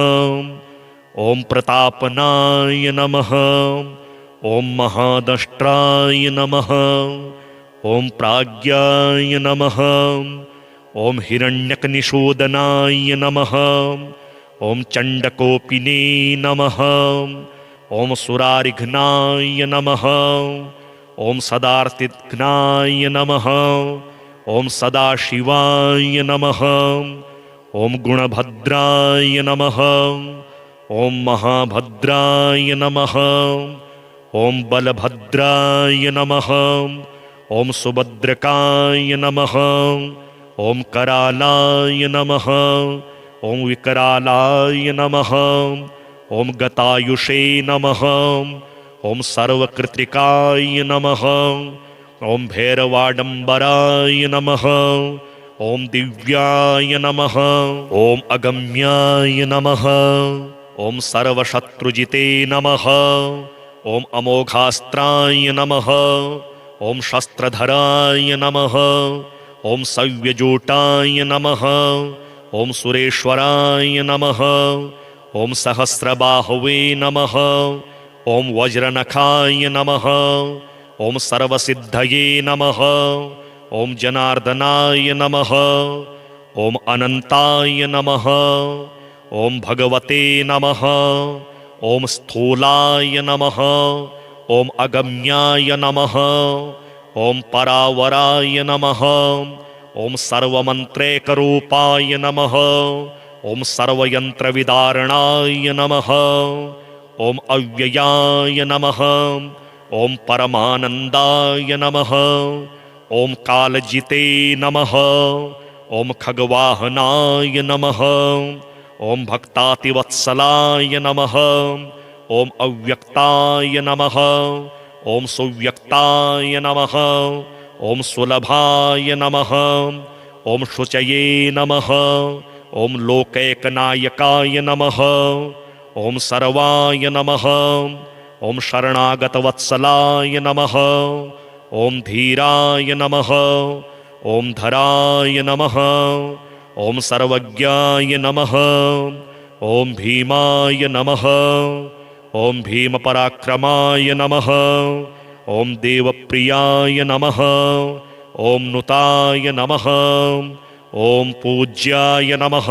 ಓಂ ಪ್ರತಾಪನಾಯ ನಮಃ. ಓಂ ಮಹಾದಷ್ಟ್ರಾಯ ನಮಃ. ಓಂ ಪ್ರಾಜ್ಞಾಯ ನಮಃ. ಓಂ ಹಿರಣ್ಯಕನಿಷೂದನಾಯ ನಮಃ. ಓಂ ಚಂಡಕೋಪಿನೇ ನಮಃ. ಓಂ ಸುರಾರಿಘ್ನಾಯ ನಮಃ. ಓಂ ಸದಾರ್ತಿಘ್ನಾಯ ನಮಃ. ಓಂ ಸದಾಶಿವಾಯ ನಮಃ. ಓಂ ಗುಣಭದ್ರಾಯ ನಮಃ. ಓಂ ಮಹಾಭದ್ರಾಯ ನಮಃ. ಓಂ ಬಲಭದ್ರಾಯ ನಮಃ. ಓಂ ಸುಭದ್ರಕಾಯ ನಮಃ. ಓಂ ಕರಾಲಾಯ ನಮಃ. ॐ विकरालाय नमः। ॐ गतायुषे नमः। ॐ सर्वकृत्रिकाय नमः। ॐ भैरवाडम्बराय नमः। ॐ दिव्याय नमः। ॐ अगम्याय नमः। ॐ सर्वशत्रुजिते नमः। ॐ अमोघास्त्राय नमः। ॐ शस्त्रधराय नमः। ॐ सव्यजूटाय नमः। ॐ सुरेश्वराय नमः। ॐ सहस्रबाहवे नमः। ॐ वज्रनखाय नमः। ॐ सर्वसिद्धये नमः। ॐ जनार्दनाय नमः। ॐ अनन्ताय नमः। ॐ भगवते नमः। ॐ स्थूलाय नमः। ॐ अगम्याय नमः। ॐ परावराय नमः। ॐ सर्वमन्त्रैकरूपाय नमः। ॐ सर्वयन्त्रविदारणाय नमः। ॐ अव्ययाय नमः। ॐ परमानन्दाय नमः। ॐ कालजिते नमः। ॐ खगवाहनाय नमः। ॐ भक्तातिवत्सलाय नमः। ॐ अव्यक्ताय नमः। ॐ सुव्यक्ताय नमः। ॐ सुलभाय नमः। ॐ शुचये नमः। ॐ लोकैकनायकाय नमः। ॐ सर्वाय नमः। ॐ शरणागतवत्सलाय नमः। ॐ धीराय नमः। ॐ धराय नमः। ॐ सर्वज्ञाय नमः। ॐ भीमाय नमः। ॐ भीमपराक्रमाय नमः। ॐ देवप्रियाय नमः। ॐ नुताय नमः। ॐ पूज्याय नमः।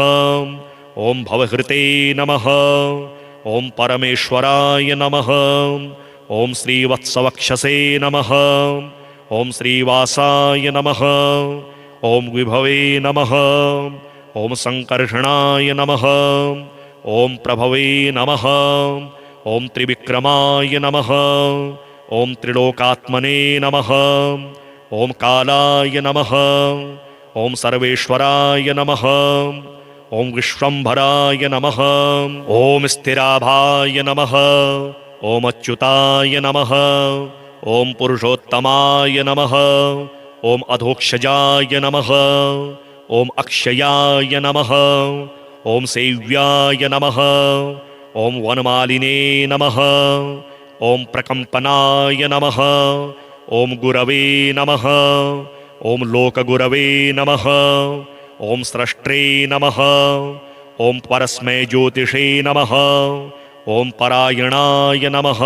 ॐ भवहृते नमः। ॐ परमेश्वराय नमः। ॐ श्रीवत्सवक्षसे नमः। ॐ श्रीवासाय नमः। ॐ विभवे नमः। ॐ सङ्कर्षणाय नमः। ॐ प्रभवे नमः। ॐ त्रिविक्रमाय नमः। ॐ त्रिलोकात्मने नमः। ॐ कालाय नमः। ॐ सर्वेश्वराय नमः। ॐ विश्वम्भराय नमः। ॐ स्थिराभाय नमः। ॐ अच्युताय नमः। ॐ पुरुषोत्तमाय नमः। ॐ अधोक्षजाय नमः। ॐ अक्षयाय नमः। ॐ सेव्याय नमः। ॐ वनमालिने नमः। ॐ प्रकम्पनाय नमः। ॐ गुरवे नमः। ॐ लोकगुरवे नमः। ॐ स्रष्ट्रे नमः। ॐ परस्मै ज्योतिषे नमः। ॐ परायणाय नमः।